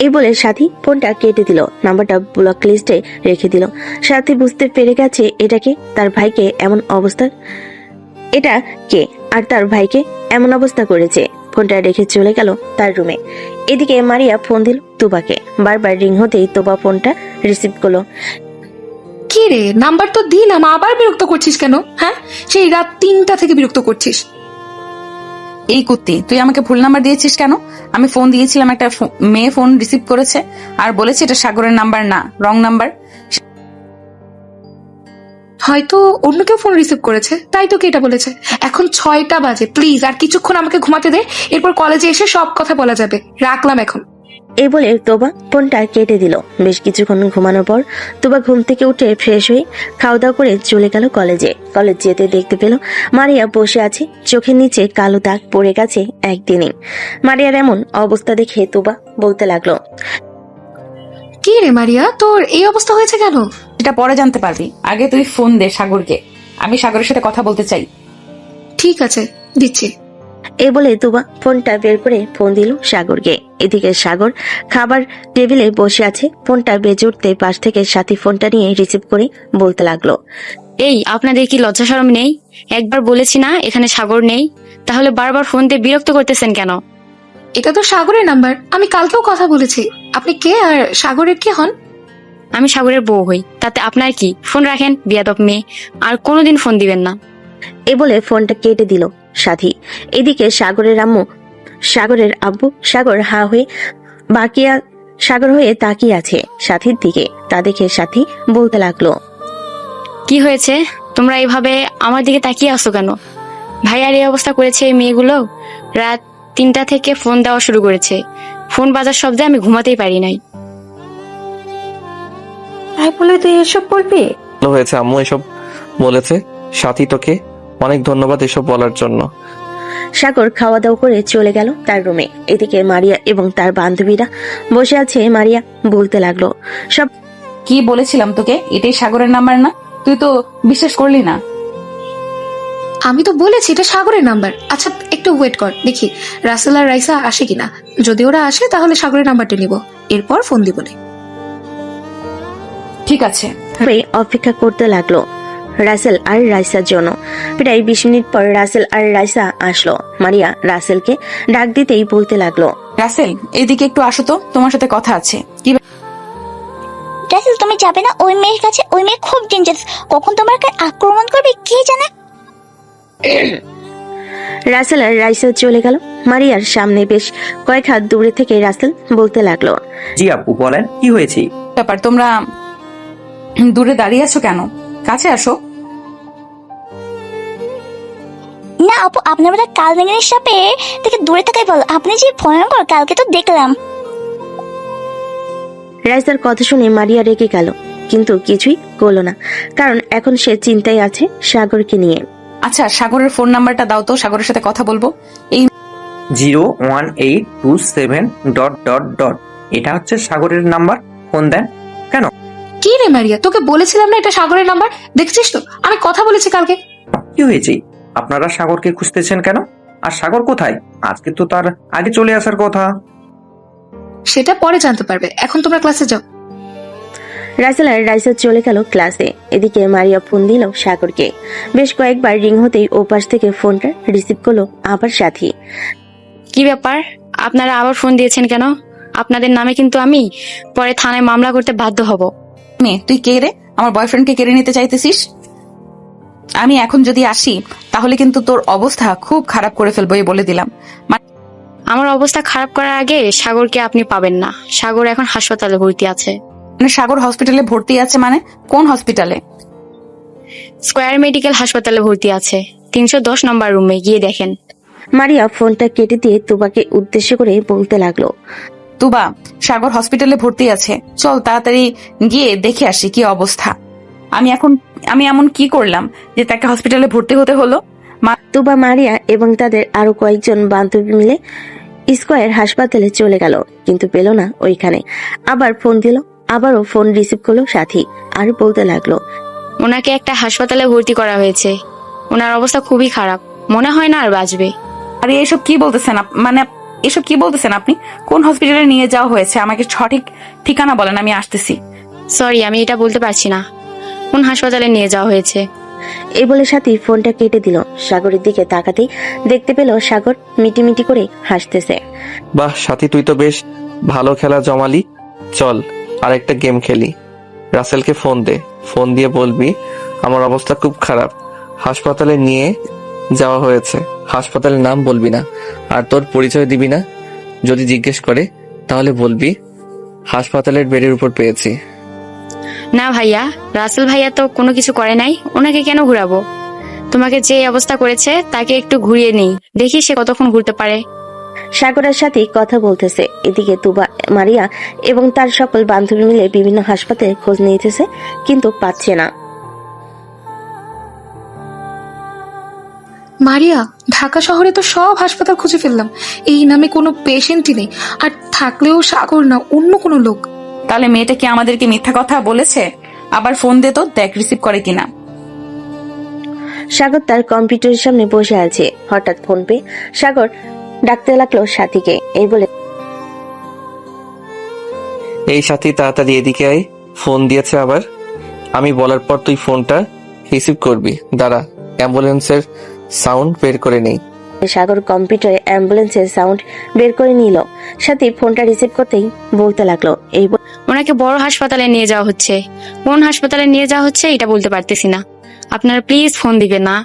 এই বলে সাথী ফোনটা কেটে দিল। নাম্বারটা ব্লক লিস্টে রেখে দিল। সাথী বুঝতে পেরে গেছে এটাকে তার ভাইকে এমন অবস্থা, এটা কে আর তার ভাইকে এমন অবস্থা করেছে। ফোনটা রেখে চলে গেল তার রুমে। এদিকে মারিয়া ফোন দিল তুবাকে। বারবার রিং হতেই তোবা ফোনটা রিসিভ করলো। কি রে, নাম্বার তো দিলাম, আবার বিরক্ত করছিস কেন? হ্যাঁ, সেই রাত 3টা থেকে বিরক্ত করছিস। এই কুত্তি, তুই আমাকে ভুল নাম্বার দিয়েছিস কেন? আমি ফোন দিয়েছিলাম, একটা মেয়ে ফোন রিসিভ করেছে আর বলেছে এটা সাগরের নাম্বার না, রং নাম্বার। হয়তো অন্য কেউ ফোন রিসিভ করেছে, তাই তোকে এটা বলেছে। এখন 6টা বাজে, প্লিজ আর কিছুক্ষণ আমাকে ঘুমাতে দে, এরপর কলেজে এসে সব কথা বলা যাবে। রাখলাম এখন। এই বলে তোবা ফোনটা কেটে দিল। বেশ কিছুক্ষণ ঘুমানোর পর তোবা ঘুম থেকে উঠে ফ্রেশ হয়ে খাওয়া দাওয়া করে চলে গেল কলেজে। কলেজ যেতে দেখতে পেল মারিয়া বসে আছে, চোখের নিচে কালো দাগ পড়ে গেছে একদিনে। মারিয়ার এমন অবস্থা দেখে তোবা বলতে লাগলো, কি রে মারিয়া, তোর এই অবস্থা হয়েছে কেন? এটা পরে জানতে পারবি, আগে তুই ফোন দে সাগরকে, আমি সাগরের সাথে কথা বলতে চাই। ঠিক আছে, দিচ্ছি। এই বলে তোবা ফোনটা বের করে ফোন দিল সাগরকে। এদিকে সাগর খাবার টেবিলে বসে আছে। ফোনটা বেজে উঠতে পাশ থেকে সাথী ফোনটা নিয়ে রিসিভ করে বলতে লাগলো, এই, আপনাদের কি লজ্জা শরম নেই? একবার বলেছি না এখানে সাগর নেই, তাহলে বারবার ফোন দিয়ে বিরক্ত করতেছেন কেন? এটা তো সাগরের নাম্বার, আমি কালকেও কথা বলেছি। আপনি কে আর সাগরের কে হন? আমি সাগরের বউ হই, তাতে আপনার কি? ফোন রাখেন, বিয়াদব মেয়ে, আর কোনোদিন ফোন দিবেন না। এ বলে ফোনটা কেটে দিল সাথী। এদিকে সাগরের আব্বু সাগর হা হয়ে সাগর হয়ে তাকিয়ে আছে সাথীর দিকে। তা দেখে সাথী বলতে লাগলো, কি হয়েছে? তোমরা এইভাবে আমার দিকে তাকিয়ে আসো কেন? ভাইয়ার এই অবস্থা করেছে এই মেয়েগুলো। রাত 3টা থেকে ফোন দেওয়া শুরু করেছে। ফোন বাজার শব্দে আমি ঘুমাতেই পারি নাই। তাই বলে তুই এসব বলবি? ভালো হয়েছে আম্মু এসব বলেছে। সাথী, তোকে অনেক ধন্যবাদ এসব বলার জন্য। সাগর খাওয়া দাওয়া করে চলে গেল তার রুমে। এদিকে মারিয়া এবং তার বান্ধবীরা বসে আছে। মারিয়া বলতে লাগলো, সব কি বলেছিলাম তোকে, এটাই সাগরের নাম্বার না? তুই তো বিশ্বাস করলি না। আমি তো বলেছি এটা সাগরের নাম্বার। আচ্ছা একটু ওয়েট কর, দেখি রাসেল আর রাইসা আসে কিনা। যদি ওরা আসে তাহলে সাগরের নাম্বারটা নিব, এরপর ফোন দিব। ঠিক আছে। অপেক্ষা করতে লাগলো রাসেল আর রাইসার জন্য। প্রায় 20 মিনিট পর রাসেল আর রাইসা আসলো। মারিয়া রাসেলকে ডাক দিতেই বলতে লাগলো, রাসেল, এদিকে একটু আসো তো, তোমার সাথে কথা আছে। কি রাসেল, তুমি যাবে না ওই মেয়ের কাছে? ওই মেয়ে খুব ডেঞ্জারাস, কখন তোমাকে আক্রমণ করবে কে জানে। রাসেল আর রাইসা চলে গেল। মারিয়ার সামনে বেশ কয়েক হাত দূরে থেকে রাসেল বলতে লাগলো, জি আপু বলেন, কি হয়েছে? ব্যাপার, তোমরা দূরে দাঁড়িয়ে আছো কেন? কাছে আসো। না আপু, আপনার বোধহয় কাল মেঘের সাপে থেকে দূরে থাকাই ভালো। আপনি যে ভয়ঙ্কর, কালকে তো দেখলাম। রাইসার কথা শুনে মারিয়া রেগে গেল, কিন্তু কিছুই করলো না, কারণ এখন সে চিন্তায় আছে সাগরকে নিয়ে। আচ্ছা, সাগরের ফোন নাম্বারটা দাও তো, সাগরের সাথে কথা বলবো। এই 01827... এটা হচ্ছে সাগরের নাম্বার। ফোন দেন কেন? কি রে মারিয়া, তোকে বলেছিলাম না এটা সাগরের নাম্বার? দেখছিস তো আমি কথা বলেছি কালকে। কি হয়েছে? আপনারা সাগরকে খুঁজতেছেন কেন? আর সাগর কোথায়? আজকে তো তার আগে চলে আসার কথা। সেটা পরে জানতে পারবে, এখন তোমরা ক্লাসে যাও। রাসেল আর রাইসা চলে গেল ক্লাসে। এদিকে মারিয়া ফোন দিল সাগরকে। বেশ কয়েকবার রিং হতেই ওপাশ থেকে ফোনটা রিসিভ করলো আবার সাথী। কি ব্যাপার, আপনারা আবার ফোন দিয়েছেন কেন? আপনাদের নামে কিন্তু আমি পরে থানায় মামলা করতে বাধ্য হব। মেয়ে, তুই কে রে? আমার বয়ফ্রেন্ডকে কেড়ে নিতে চাইতেছিস? আমি এখন যদি আসি তাহলে কিন্তু তোর অবস্থা খুব খারাপ করে ফেলবো, এই বলে দিলাম। আমার অবস্থা খারাপ করার আগে সাগরকে আপনি পাবেন না। সাগর এখন হাসপাতালে ভর্তি আছে। মানে সাগর হসপিটালে ভর্তি আছে? মানে কোন হসপিটালে? স্কয়ার মেডিকেল হাসপাতালে ভর্তি আছে, 310 নম্বর রুমে গিয়ে দেখেন। মারিয়া ফোনটা কেটে দিয়ে তুবাকে উদ্দেশ্য করে বলতে লাগলো, তুবা, সাগর হসপিটালে ভর্তি আছে, চল তাড়াতাড়ি গিয়ে দেখে আসি কি অবস্থা। আমি এমন কি করলাম যে তাকে হসপিটালে ভর্তি হতে হলো? তুবা, মারিয়া এবং তাদের আরো কয়েকজন বান্ধবী মিলে স্কয়ার হাসপাতালে চলে গেল, কিন্তু পেল না ওইখানে। আবার ফোন দিল, আবারও ফোন রিসিভ করলো সাথী, আর বলতে লাগলো, ওনাকে একটা হাসপাতালে ভর্তি করা হয়েছে, ওনার অবস্থা খুবই খারাপ, মনে হয় না আর বাঁচবে। আরে এসব কি বলতেছেন? এসব কি বলতেছেন আপনি? কোন হসপিটালে নিয়ে যাওয়া হয়েছে? আমাকে সঠিক ঠিকানা বলেন, আমি আসতেছি। সরি, আমি এটা বলতে পারছি না কোন হাসপাতালে নিয়ে যাওয়া হয়েছে। এই বলে সাথী ফোনটা কেটে দিল। সাগরের দিকে তাকাতেই দেখতে পেল সাগর মিটিমিটি করে হাসতেছে। বাহ সাথী, তুই তো বেশ ভালো খেলা জমালি। চল আর একটা গেম খেলি। রাসেলকে ফোন দে, ফোন দিয়ে বলবি আমার অবস্থা খুব খারাপ, হাসপাতালে নিয়ে যাওয়া হয়েছে। হাসপাতালের নাম বলবি না, আর তোর পরিচয় দিবি না। যদি জিজ্ঞেস করে তাহলে বলবি হাসপাতালের বেডের উপর পেয়েছি। না ভাইয়া, রাসেল ভাইয়া তো কোনো কিছু করে নাই, ওনাকে কেন ঘুরাবো? তোমাকে যে অবস্থা করেছে তাকে একটু ঘুরিয়ে নেই, দেখি সে কতক্ষণ ঘুরতে পারে। সাগরের সাথে কথা বলতেছে। এদিকে তুবা, মারিয়া এবং তার সকল বান্ধবী মিলে বিভিন্ন হাসপাতালে খোঁজ নিতেছে, কিন্তু পাচ্ছে না। মারিয়া, ঢাকা শহরে তো সব হাসপাতাল খুঁজে ফেললাম, এই নামে কোনো পেশেন্টই নেই, আর থাকলেও সাগর না, অন্য কোনো লোক। তাহলে মেয়েটা কি আমাদেরকে মিথ্যা কথা বলেছে? আবার ফোন দে তো, দেখ রিসিভ করে কিনা। সাগর তার কম্পিউটারের সামনে বসে আছে। হঠাৎ ফোন পেয়ে সাগর ডাকতে লাগলো সাথীকে। এই বলে, এই সাথী তাড়াতাড়ি এদিকে আয়, ফোন দিয়েছে আবার। আমি বলার পর তুই ফোনটা রিসিভ করবি। দাঁড়া, অ্যাম্বুলেন্সের সাউন্ড বের করে নেই। সাগর কম্পিউটারে অ্যাম্বুলেন্সের সাউন্ড বের করে নিল। সাথী ফোনটা রিসিভ করতেই বলতে লাগলো, ওনাকে বড় হাসপাতালে নিয়ে যাওয়া হচ্ছে, কোন হাসপাতালে নিয়ে যাওয়া হচ্ছে এটা বলতে পারতেছি না, আপনারা প্লিজ ফোন দিবেন না।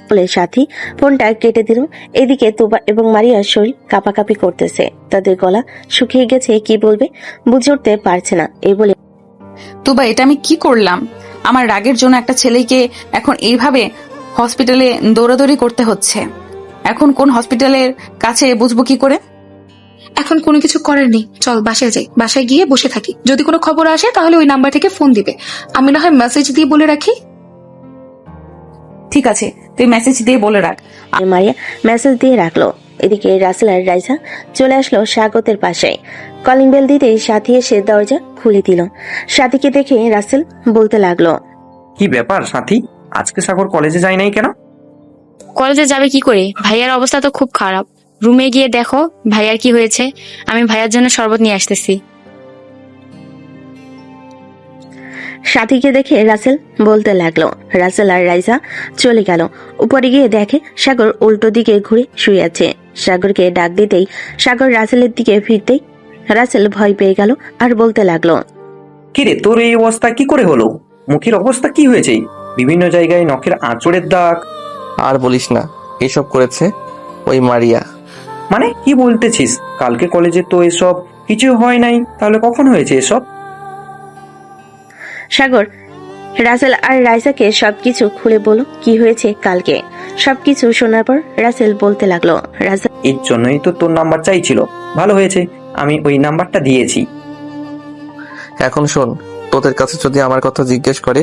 বলে সাথী ফোনটা কেটে দিল। এদিকে তুবা এবং মারিয়ার শরীর কাঁপাকাঁপি করতেছে, তাদের গলা শুকিয়ে গেছে, কি বলবে বুঝে উঠতে পারছে না। এই বলে, তুবা, এটা আমি কি করলাম? আমার রাগের জন্য একটা ছেলেকে এখন এইভাবে হসপিটালে দৌড়াদৌড়ি করতে হচ্ছে। এখন কোন হসপিটালের কাছে বুঝবো কি করে? এখন কোনো কিছু করার নেই, চল বাসায় যাই, বাসায় গিয়ে বসে থাকি, যদি কোনো খবর আসে তাহলে ওই নাম্বার থেকে ফোন দিবে, আমি না হয় মেসেজ দিয়ে বলে রাখি। ঠিক আছে, তুই মেসেজ দিয়ে বলে রাখ। মারিয়া মেসেজ দিয়ে রাখলো। এদিকে রাসেল আর রাইসা চলে আসলো স্বাগতের পাশে। কলিং বেল দিতেই সাথী এসে দরজা খুলে দিল। সাথীকে দেখে রাসেল বলতে লাগলো, কি ব্যাপার সাথী, আজকে সাগর কলেজে যায় নাই কেন? কলেজে যাবে কি করে? ভাইয়ার অবস্থা তো খুব খারাপ, রুমে গিয়ে দেখো ভাইয়ার কি হয়েছে, আমি ভাইয়ার জন্য শরবত নিয়ে আসতেছি। সাথীকে দেখে রাসেল বলতে লাগলো। রাসেল আর রাইসা চলে গেল। উপরে গিয়ে দেখে সাগর উল্টো দিকে ঘুরে শুয়ে আছে। সাগরকে ডাক দিতেই সাগর রাসেলের দিকে ফিরতেই রাসেল ভয় পেয়ে গেল আর বলতে লাগলো, কিরে, তোর এই অবস্থা কি করে হলো? মুখের অবস্থা কি হয়েছে? বিভিন্ন জায়গায় নখের আঁচড়ের দাগ। আর বলিস না, এসব করেছে ওই মারিয়া। মানে কি বলতেছিস? কালকে কলেজে তো এসব কিছু হয় নাই, তাহলে কখন হয়েছে এসব? সাগর রাসেল আর রাইসাকে সবকিছু খুলে বলো কি হয়েছে কালকে। সবকিছু শোনার পর রাসেল বলতে লাগলো, এর জন্যই তো তোর নাম্বার চাইছিল, ভালো হয়েছে আমি ওই নাম্বারটা দিয়েছি। এখন শোন, তোদের কাছে যদি আমার কথা জিজ্ঞেস করে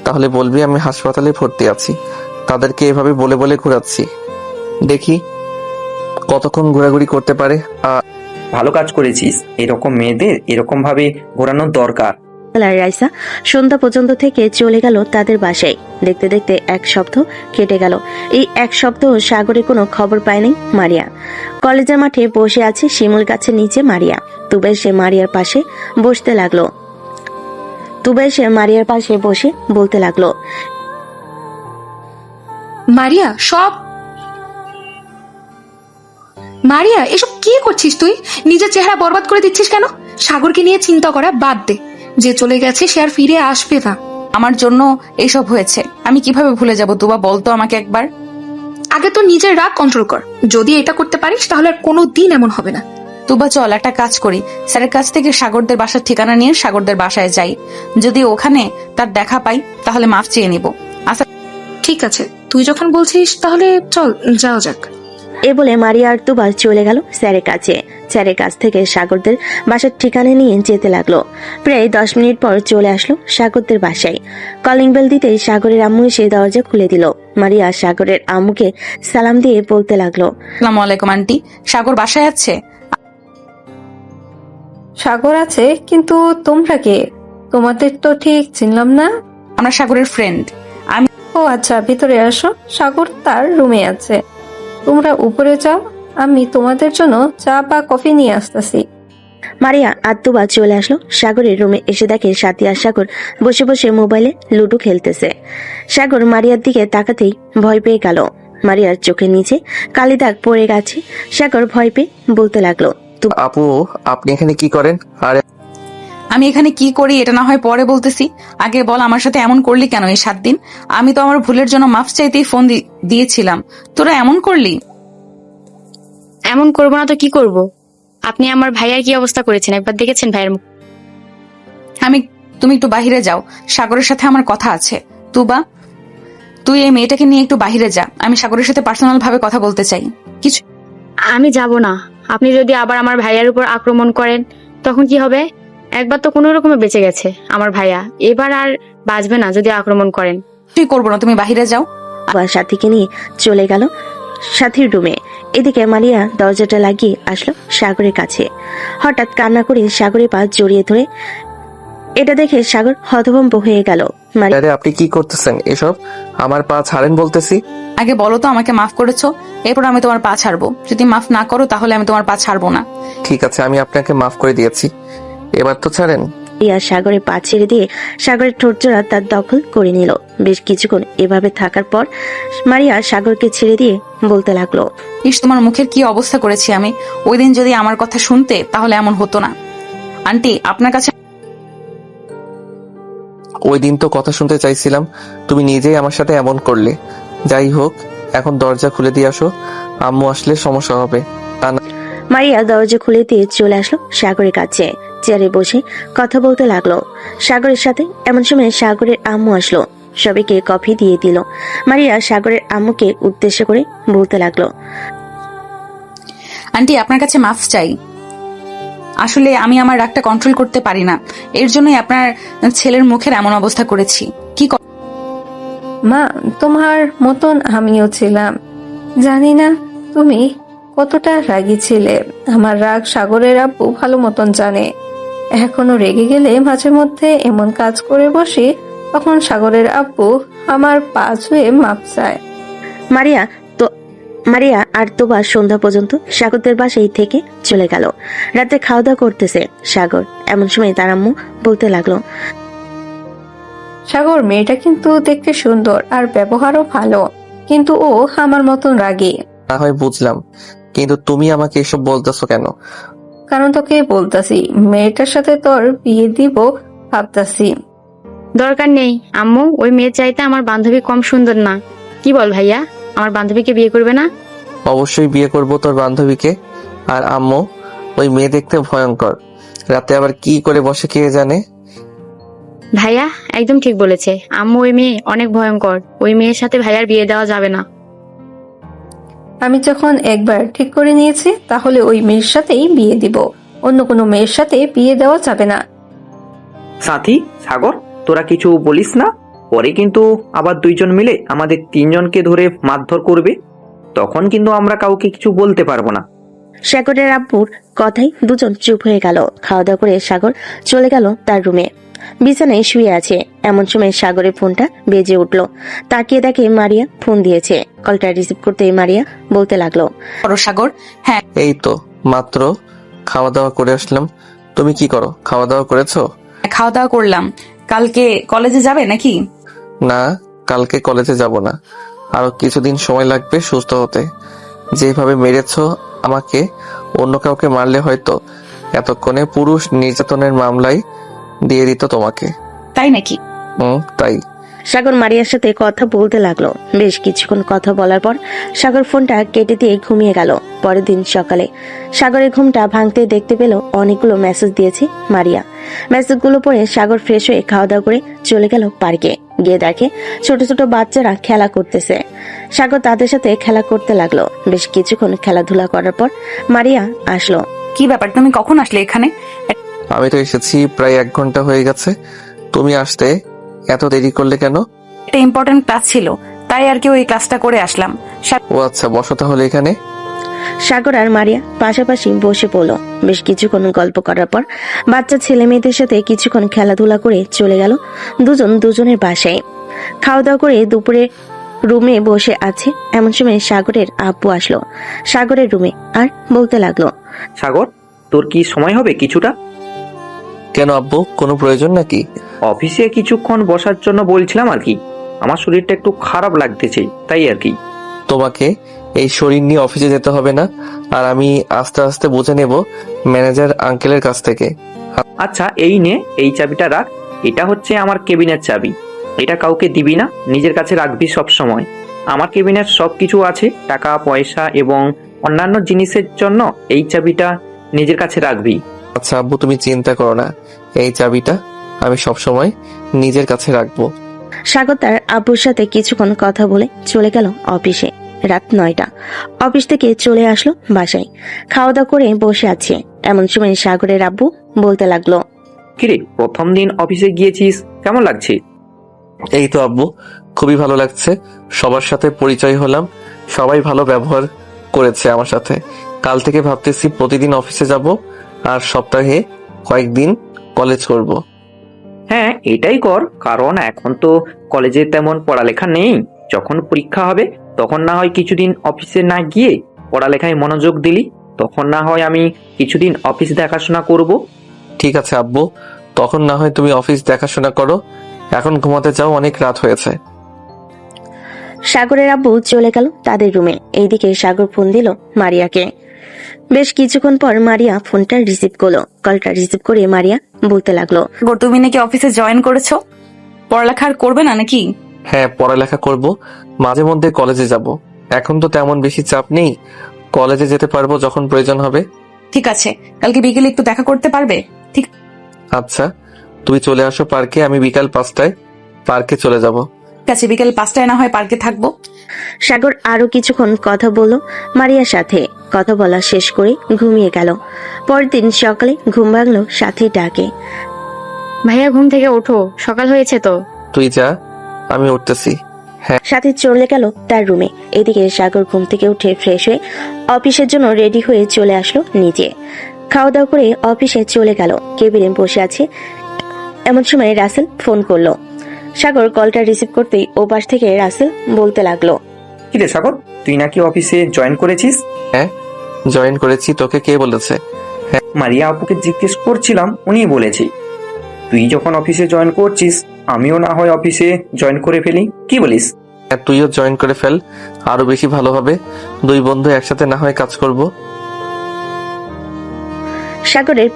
তাহলে বলবি আমি হাসপাতালে ভর্তি আছি। তাদেরকে এভাবে বলে বলে ঘোরাচ্ছি, দেখি কতক্ষণ ঘোরাঘুরি করতে পারে। ভালো কাজ করেছিস, এরকম মেয়েদের এরকম ভাবে ঘোরানোর দরকার। আর রাইসা সন্ধ্যা পর্যন্ত থেকে চলে গেল তাদের বাসায়। দেখতে দেখতে এক সপ্তাহ কেটে গেল। এই এক সপ্তাহ সাগরে কোনো খবর পায়নি মারিয়া। কলেজের মাঠে বসে আছে শিমুল গাছের নিচে মারিয়া। তুবা এসে মারিয়ার পাশে বসতে লাগলো। বলতে লাগলো, মারিয়া এসব কি করছিস তুই? নিজের চেহারা বরবাদ করে দিচ্ছিস কেন? সাগরকে নিয়ে চিন্তা করা বাদ দে। যে চলে গেছে সে আর ফিরে আসবে না। আমার জন্য এইসব হয়েছে, আমি কিভাবে ভুলে যাব তুবা? বলতো আমাকে একবার। আগে তো নিজের রাগ কন্ট্রোল কর। যদি এটা করতে পারিস তাহলে আর কোনোদিন এমন হবে না। তুবা চল একটা কাজ করি, স্যারের কাছ থেকে সাগরদের বাসার ঠিকানা নিয়ে সাগরদের বাসায় যাই। যদি ওখানে তার দেখা পাই তাহলে মাফ চেয়ে নিব। আচ্ছা ঠিক আছে, তুই যখন বলছিস তাহলে চল যাওয়া যাক। এ বলে মারিয়া আর তুবা চলে গেল স্যারের কাছে। স্যারের কাছ থেকে সাগরদের বাসার ঠিকানা নিয়ে যেতে লাগলো। প্রায় 10 মিনিট পর চলে আসলো সাগরদের বাসায়। কলিং বেল দিতেই সাগরের আম্মু এসে দরজা খুলে দিল। মারিয়া সাগরের আম্মুকে সালাম দিয়ে বলতে লাগলো, আসসালামু আলাইকুম আন্টি, সাগর বাসায় আছে? সাগর আছে, কিন্তু তোমরা কে? তোমাদের তো ঠিক চিনলাম না। আমরা সাগরের ফ্রেন্ড। ও আচ্ছা, ভিতরে আসো। সাগর তার রুমে আছে, তোমরা উপরে যাও, আমি তোমাদের জন্য চা বা কফি নিয়ে আসতেছি। মারিয়া আর তুবা চলে আসলো সাগরের রুমে। এসে দেখে সাথী আর সাগর বসে বসে মোবাইলে লুডো খেলতেছে। সাগর মারিয়ার দিকে তাকাতেই ভয় পেয়ে গেল। মারিয়ার চোখের নিচে কালি দাগ পড়ে গেছে। সাগর ভয় পেয়ে বলতে লাগলো, আপু আপনি এখানে কি করেন? আর আমি এখানে কি করি এটা না হয় পরে বলতেছি, আগে বল আমার সাথে এমন করলি কেন এই 7 দিন? আমি তো আমার ভুলের জন্য মাফ চাইতেই ফোন দিয়েছিলাম, তোরা এমন করলি? এমন করবো না তো কি করব? আপনি আমার ভাইয়ার কি অবস্থা করেছেন একবার দেখেছেন ভাইয়ের মুখ? তুমি একটু বাহিরে যাও, সাগরের সাথে আমার কথা আছে। তুবা তুই এই মেয়েটাকে নিয়ে একটু বাহিরে যা, আমি সাগরের সাথে পার্সোনাল ভাবে কথা বলতে চাই। কিছু আমি যাব না। আপনি যদি আবার আমার ভাইয়ার উপর আক্রমণ করেন তখন কি হবে? একবার তো কোনো রকমে বেঁচে গেছে আমার ভাইয়া, এবার আর বাঁচবে না যদি আক্রমণ করেন। তুই করবো না, তুমি বাহিরে যাও। আবার সাথীকে নিয়ে চলে গেল সাথীর রুমে। এদিকে মারিয়া দরজাটা লাগিয়ে আসলো সাগরের কাছে। হঠাৎ কান্না করে সাগরের পা জড়িয়ে ধরে। এটা দেখে সাগর হতভম্ব হয়ে গেল। আরে আপনি কি করতেছেন এসব? আমার পা ছাড়েন বলতেছি। আগে বলো তো আমাকে মাফ করেছো, এরপর আমি তোমার পা ছাড়বো। যদি মাফ না করো তাহলে আমি তোমার পা ছাড়বো না। ঠিক আছে, আমি আপনাকে মাফ করে দিয়েছি, এবার তো ছাড়েন। মারিয়া সাগরের পা ছেড়ে দিয়ে সাগরের ঠোঁটজোড়া তার দখল করে নিল। বেশ কিছুক্ষণ এভাবে থাকার পর মারিয়া সাগরকে ছেড়ে দিয়ে বলতে লাগলো, ইস তোমার মুখের কি অবস্থা করেছি আমি। ওই দিন যদি আমার কথা শুনতে তাহলে এমন হতো না। আন্টি আপনার কাছে ওই দিন তো কথা শুনতে চাইছিলাম, তুমি নিজেই আমার সাথে এমন করলে। যাই হোক, এখন দরজা খুলে দিয়ে আসো, আম্মু আসলে সমস্যা হবে। মারিয়া দরজা খুলে দিয়ে চলে আসলো সাগরের কাছে। চেয়ারে বসে কথা বলতে লাগলো সাগরের সাথে। এমন সময় সাগরের আম্মু আসলো, সবাইকে কফি দিয়ে দিল। মারিয়া সাগরের আম্মুকে উদ্দেশ্য করে বলতে লাগলো, আন্টি আপনার কাছে মাফ চাই। আসলে আমি আমার রাগটা কন্ট্রোল করতে পারি না, এর জন্যই আপনার ছেলের মুখের এমন অবস্থা করেছি। মা, তোমার মতন আমিও ছিলাম। জানি না তুমি কতটা রাগী ছিলে। আমার রাগ সাগরের আব্বু ভালো মতন জানে। এখনো রেগে গেলে মাঝে মধ্যে এমন কাজ করে বসি, তখন সাগরের আব্বু আমার পা ছুঁয়ে মাপ চায়। মারিয়া আর তোবা সন্ধ্যা পর্যন্ত সাগরদের বাসায় থেকে চলে গেল। রাতে খাওয়া দাওয়া করতেছে সাগর। এমন সময় তার আম্মু বলতে লাগলো, সাগর মেয়েটা কিন্তু দেখতে সুন্দর আর ব্যবহারও ভালো, কিন্তু ও আমার মতন রাগী। না হয় বুঝলাম, কিন্তু তুমি আমাকে এসব বলতেছো কেন? কারণ তোকে বলতাছি, মেয়েটার সাথে তোর বিয়ে দিব ভাবতাছি। দরকার নেই আম্মু, ওই মেয়ে চাইতে আমার বান্ধবী কম সুন্দর না। কি বল ভাইয়া, আমার বান্ধবীকে বিয়ে করবে না? অবশ্যই বিয়ে করব তোর বান্ধবীকে। আর আম্মু, ওই মেয়ে দেখতে ভয়ঙ্কর, রাতে আবার কি করে বসে কে জানে। ভাইয়া একদম ঠিক বলেছে আম্মু, ওই মেয়ে অনেক ভয়ঙ্কর। ওই মেয়ের সাথে ভাইয়ার বিয়ে দেওয়া যাবে না। আমি যখন একবার ঠিক করে নিয়েছি তাহলে ওই মেয়ের সাথেই বিয়ে দিব, অন্য কোনো মেয়ের সাথে বিয়ে দেওয়া যাবে না। সাথী, সাগর, তোরা কিছু বলিস না, পরে কিন্তু আবার দুইজন মিলে আমাদের তিনজনকে ধরে মারধর করবে, তখন কিন্তু আমরা কাউকে কিছু বলতে পারবো না। সাগরের আব্বুর কথাই দুজন চুপ হয়ে গেল। খাওয়া দাওয়া করে সাগর চলে গেল তার রুমে। বিছানায় শুয়ে আছে, এমন সময় সাগরের ফোনটা বেজে উঠল। তাকিয়ে দেখে মারিয়া ফোন দিয়েছে। কলটা রিসিভ করতে মারিয়া বলতে লাগলো, করো সাগর। হ্যাঁ, এই তো মাত্র খাওয়া দাওয়া করে আসলাম। তুমি কি করো? খাওয়া দাওয়া করেছো? খাওয়া দাওয়া করলাম। কালকে কলেজে যাবে নাকি? না, কালকে কলেজে যাব না। আরো কিছুদিন সময় লাগবে সুস্থ হতে। যেভাবে মেরেছো আমাকে, অন্য কাউকে মারলে হয়তো এতক্ষণে পুরুষ নির্যাতনের মামলায় দিয়ে দিত তোমাকে। তাই নাকি? তাই। সাগর মারিয়ার সাথে কথা বলতে লাগলো। বেশ কিছুক্ষণ কথা বলার পর সাগর ফোনটা কেটে দিয়ে ঘুমিয়ে গেল। পরের দিন সকালে সাগরের ঘুমটা ভাঙতে দেখতে পেল অনেকগুলো মেসেজ দিয়েছে মারিয়া। মেসেজগুলো পড়ে সাগর ফ্রেশ হয়ে খাওয়া দাওয়া করে চলে গেল পার্কে। গিয়ে দেখে ছোট ছোট বাচ্চারা খেলা করতেছে। সাগর তাদের সাথে খেলা করতে লাগলো। বেশ কিছুক্ষণ খেলাধুলা করার পর মারিয়া আসলো। কি ব্যাপার, তুমি কখন আসলে এখানে? আমি তো এসেছি প্রায় 1 ঘন্টা হয়ে গেছে। তুমি আসতে এত দেরি করলে কেন? একটা ইম্পর্টেন্ট ক্লাস ছিল, তাই আর কি ওই ক্লাসটা করে আসলাম। ও আচ্ছা, বসো তাহলে এখানে। সাগর আর মারিয়া পাশাপাশি বসে পড়ল। বেশ কিছুক্ষণ গল্প করার পর বাচ্চা ছেলে মেয়েদের সাথে কিছুক্ষণ খেলাধুলা করে চলে গেল দুজন দুজনের বাসায়। খাওয়া দাওয়া করে দুপুরে রুমে বসে আছে, এমন সময় সাগরের আব্বু আসলো সাগরের রুমে আর বলতে লাগলো, সাগর, তোর কি সময় হবে কিছুটা? কেন আব্বু, কোনো প্রয়োজন নাকি? অফিসে কিছুক্ষণ বসার জন্য বলছিলাম আর কি। আমার শরীরটা একটু খারাপ লাগতেছে, তাই আর কি। তোমাকে এই শরীর নিয়ে অফিসে যেতে হবে না, আর আমি আস্তে আস্তে বুঝে নেব ম্যানেজার আঙ্কেলের কাছ থেকে। আচ্ছা, এই নে, এই চাবিটা রাখ। এটা হচ্ছে আমার কেবিনের চাবি। এটা কাউকে দিবি না, নিজের কাছে রাখবি সব সময়। আমার কেবিনের সবকিছু আছে, টাকা পয়সা এবং অন্যান্য জিনিসের জন্য এই চাবিটা নিজের কাছে রাখবি। আচ্ছা আব্বু, তুমি চিন্তা করো না, এই চাবিটা আমি সবসময় নিজের কাছে রাখবো। সাগর তার আব্বুর সাথে কিছুক্ষণ কথা বলে চলে গেল অফিসে। রাত 9টা। অফিস থেকে চলে আসলো বাসায়। খাওয়া দাওয়া করে বসে আছে, এমন সময় সাগরের আব্বু বলতে লাগলো, কিরে, প্রথম দিন অফিসে গিয়েছিস, কেমন লাগছে? এই তো আব্বু, খুবই ভালো লাগছে। সবার সাথে পরিচয় হলাম, সবাই ভালো ব্যবহার করেছে আমার সাথে। কাল থেকে ভাবতেছি প্রতিদিন অফিসে যাব আর সপ্তাহে কয়েকদিন কলেজ করব। হ্যাঁ, এটাই কর, কারণ এখন তো কলেজে তেমন পড়ালেখা নেই। যখন পরীক্ষা হবে তখন না হয় কিছুদিন অফিসে না গিয়ে পড়ালেখায় মনোযোগ দিলি, তখন না হয় আমি কিছুদিন অফিস দেখাশোনা করব। ঠিক আছে আব্বু, তখন না হয় তুমি অফিস দেখাশোনা করো। এখন ঘুমাতে যাও, অনেক রাত হয়েছে। সাগরের আব্বু চলে গেল তাদের রুমে। এইদিকে সাগর ফোন দিল মারিয়াকে। বেশ কিছুক্ষণ পর মারিয়া ফোনটা রিসিভ করলো। কলটা রিসিভ করে মারিয়া বলতে লাগলো, তুমি নাকি অফিসে জয়েন করেছো? পড়ালেখা আর করবে না নাকি? হ্যাঁ, পড়ালেখা করব, মাঝে মধ্যে কলেজে যাব। এখন তো তেমন বেশি চাপ নেই, কলেজে যেতে পারবো যখন প্রয়োজন হবে। ঠিক আছে, কালকে বিকেলে একটু দেখা করতে পারবে? ঠিক আচ্ছা, তুমি চলে আসো পার্কে, আমি বিকাল 5টায় পার্কে চলে যাব। আছে, বিকেল 5টায় না হয় পার্কে থাকবো। সাগর আরো কিছুক্ষণ কথা বলল মারিয়ার সাথে। কথা বলা শেষ করে ঘুমিয়ে গেল। পরের দিন সকালে ঘুম ভাঙলো সাথে ডাকে, ভাইয়া ঘুম থেকে ওঠো, সকাল হয়েছে তো। তুই যা, আমি উঠতেছি। সাথে চলে গেল তার রুমে। এদিকে সাগর ঘুম থেকে উঠে ফ্রেশ হয়ে অফিসের জন্য রেডি হয়ে চলে আসলো নিচে। খাওয়া দাওয়া করে অফিসে চলে গেল। কেবিনে বসে আছে, এমন সময় রাসেল ফোন করলো। সাগর কলটা রিসিভ করতেই ও পাশ থেকে রাসেল বলতে লাগলো, কিরে সাগর, তুই নাকি অফিসে জয়েন করেছিস? হ্যাঁ, জয়েন করেছি। তোকে কে বলেছে? মারিয়া আপুকে জিজ্ঞেস করছিলাম, উনি বলেছে তুই যখন অফিসে জয়েন করছিস আমিও না হয় অফিসে জয়েন করে ফেলি, কি বলিস? হ্যাঁ, তুইও জয়েন করে ফেল, আরো বেশি ভালো হবে। 2 বন্ধু একসাথে না হয় কাজ করব। সাগরের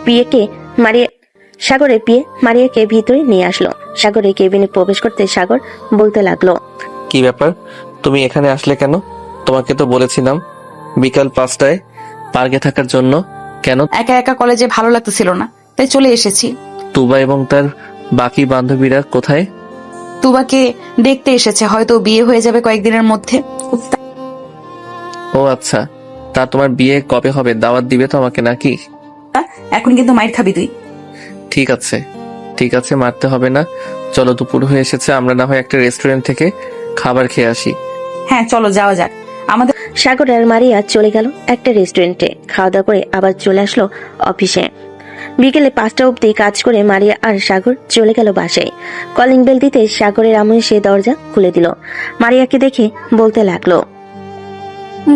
বিয়ে মারিয়াকে ভিতরে নিয়ে আসলো। সাগরের কেবিনে প্রবেশ করতে সাগর বলতে লাগলো, কি ব্যাপার, তুমি এখানে আসলে কেন? তোমাকে তো বলেছিলাম বিকাল 5টায় পার্কে থাকার জন্য। কেন? একা একা কলেজে ভালো লাগতেছিল না, তাই চলে এসেছি। তুবা এবং তার বাকি বান্ধবীরা কোথায়? তুবাকে দেখতে এসেছে, হয়তো বিয়ে হয়ে যাবে কয়েকদিনের মধ্যে। ও আচ্ছা, তা তোমার বিয়ে কবে হবে? দাওয়াত দিবে তো আমাকে নাকি? এখন কিন্তু মাইর খাবি তুই। ঠিক আছে, ঠিক আছে, মারতে হবে না। চলো, দুপুর হয়ে এসেছে, আমরা না হয় একটা রেস্টুরেন্ট থেকে খাবার খেয়ে আসি। হ্যাঁ চলো যাওয়া যাক। আমাদের সাগর আর মারিয়া চলে গেল একটা রেস্টুরেন্টে, খাওয়া দাওয়া করে আবার চলে আসলো অফিসে। বিকেলে 5টা অবধি কাজ করে মারিয়া আর সাগর চলে গেল বাসায়। কলিং বেল দিতে সাগরের আম্মু এসে দরজা খুলে দিল। মারিয়াকে দেখে বলতে লাগলো,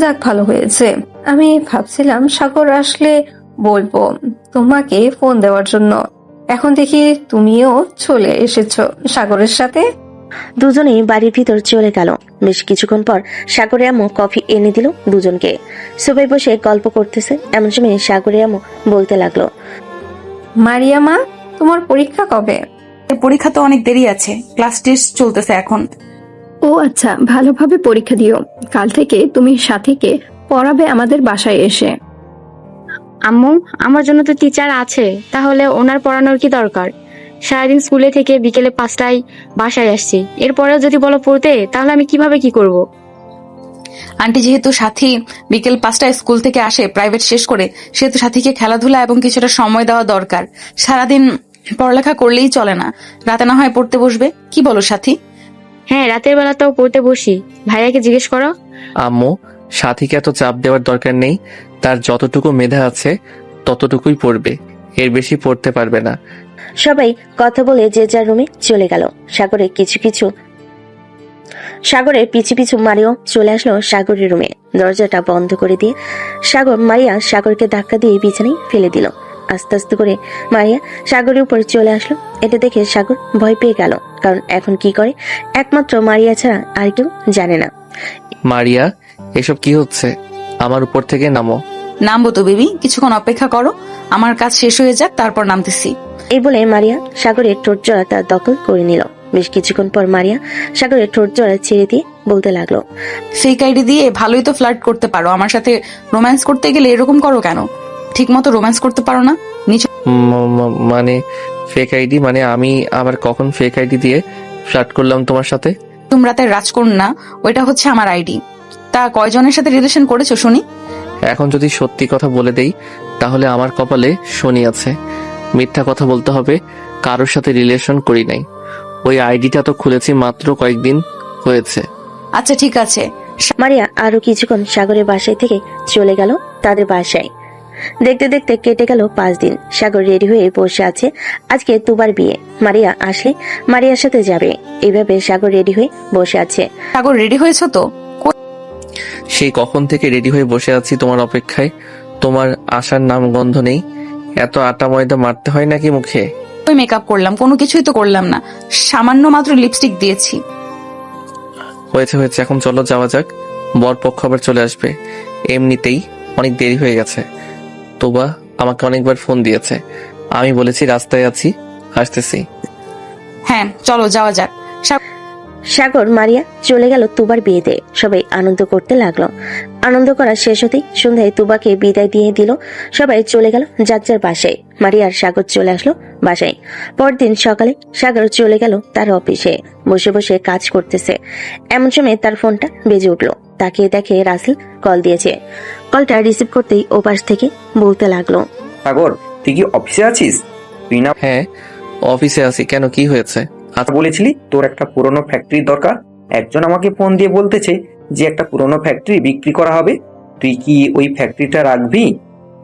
যাক ভালো হয়েছে। আমি ভাবছিলাম সাগর আসলে বলবো তোমাকে ফোন দেওয়ার জন্য। এখন দেখি তুমিও চলে এসেছো সাগরের সাথে। দুজনেই বাড়ির ভিতর চলে গেল। বেশ কিছুক্ষণ পর সাগরের আম্মু কফি এনে দিল দুজনকে। সবাই বসে গল্প করতেছে, এমন সময় সাগরের আম্মু বলতে লাগলো, মারিয়া মা, তোমার পরীক্ষা কবে? পরীক্ষা তো অনেক দেরি আছে, ক্লাস টেস্ট চলতেছে এখন। ও আচ্ছা, ভালোভাবে পরীক্ষা দিও। কাল থেকে তুমি সাথীকে পড়াবে আমাদের বাসায় এসে। আম্মু, আমার জন্য তো টিচার আছে, তাহলে ওনার পড়ানোর কি দরকার? সারাদিন স্কুলে থেকে বিকেলে 5টায় বাসায় আসছি, এরপরেও যদি বলো পড়তে, তাহলে আমি কিভাবে কি করব? আন্টি, যেহেতু সাথী বিকেল 5টায় স্কুল থেকে আসে প্রাইভেট শেষ করে, সেহেতু সাথীকে খেলাধুলা এবং কিছুটা সময় দেওয়া দরকার। সারাদিন পড়ালেখা করলেই চলে না, রাতে না হয় পড়তে বসবে। কি বলো সাথী? হ্যাঁ, রাতের বেলাতেও পড়তে বসি। ভাইয়াকে জিজ্ঞেস করো। আম্মু, সাথীকে এত চাপ দেওয়ার দরকার নেই। তার যতটুকু মেধা আছে ততটুকুই পড়বে, এর বেশি পড়তে পারবে না। সবাই কথা বলে যে যার রুমে চলে গেল। সাগরের পিছু পিছু মারিও চলে আসলো সাগরের রুমে। দরজাটা বন্ধ করে দিয়ে সাগরকে ধাক্কা দিয়ে বিছানায় ফেলে দিল। আস্তে আস্তে করে মারিয়া সাগরের উপর চলে আসলো। এটা দেখে সাগর ভয় পেয়ে গেল, কারণ এখন কি করে একমাত্র মারিয়া ছাড়া আর কেউ জানে না। মারিয়া, এসব কি হচ্ছে? আমার উপর থেকে নামো। নামবো তো বেবি, কিছুক্ষণ অপেক্ষা করো, আমার কাজ শেষ হয়ে যাক, তারপর নামতেছি। এই বলে মারিয়া সাগরের ঠোঁট জোড়া তার দখল করে নিল। বেশ কিছুক্ষণ পর মারিয়া সাগরের ঠোঁট জোড়া ছেড়ে দিয়ে বলতে লাগলো, ফেক আইডি দিয়ে ভালোই তো ফ্লার্ট করতে পারো, আমার সাথে রোম্যান্স করতে গেলে এরকম করো কেন? ঠিক মতো রোম্যান্স করতে পারো না? মানে ফেক আইডি? মানে আমি আবার কখন ফেক আইডি দিয়ে ফ্লার্ট করলাম তোমার সাথে? তোমরা তাই রাজকন্যা, ওইটা হচ্ছে আমার আইডি। তা কয়জনের সাথে রিলেশন করেছো শুনি? এখন যদি সত্যি কথা বলে দেই তাহলে আমার কপালে শনি আছে। মিথ্যা কথা বলতে হবে, কারোর সাথে রিলেশন করি নাই। ওই আইডিটা তো খুলেছি মাত্র কয়েকদিন হয়েছে। আচ্ছা ঠিক আছে। মারিয়া আরো কিছুক্ষণ সাগরের বাসায় থেকে চলে গেল তাদের বাসায়। দেখতে দেখতে কেটে গেল 5 দিন। সাগর রেডি হয়ে বসে আছে। আজকে তুবার বিয়ে, মারিয়া আসলে মারিয়ার সাথে যাবে, এইভাবে সাগর রেডি হয়ে বসে আছে। সাগর রেডি হয়েছো তো? সেই কখন থেকে রেডি হয়ে বসে আছি তোমার অপেক্ষায়, তোমার আসার নাম গন্ধ নেই। এত আটা ময়দা মারতে হয় নাকি মুখে? ওই মেকআপ করলাম, কোনো কিছুই তো করলাম না, সামান্য মাত্র লিপস্টিক দিয়েছি। হয়েছে হয়েছে, এখন চলো যাওয়া যাক, বর পক্ষ আবার চলে আসবে। এমনিতেই অনেক দেরি হয়ে গেছে। তোবা আমাকে অনেকবার ফোন দিয়েছে, আমি বলেছি রাস্তায় আছি, আসতেছি। হ্যাঁ চলো যাওয়া যাক। সাগর মারিয়া চলে গেল তুবার বিয়েতে। সবাই আনন্দ করতে লাগলো। আনন্দ করা শেষ হতেই সন্ধ্যায় তুবাকে বিদায় দিয়ে দিল। সবাই চলে গেল যার যার বাসায়। মারিয়া আর সাগর চলে আসলো বাসায়। পরদিন সকালে সাগর চলে গেল তার অফিসে। বসে বসে কাজ করতেছে, এমন সময় তার ফোনটা বেজে উঠলো। তাকে দেখে রাসেল কল দিয়েছে। কলটা রিসিভ করতেই ওপাশ থেকে বলতে লাগলো, সাগর, তুই কি অফিসে আছিস? তুই না হ্যাঁ অফিসে আছি, কেন কি হয়েছে? বলেছিলি তোর একটা পুরনো ফ্যাক্টরি দরকার। একজন আমাকে ফোন দিয়ে বলতেছে যে একটা পুরনো ফ্যাক্টরি বিক্রি করা হবে। তুই কি ওই ফ্যাক্টরিটা রাখবি?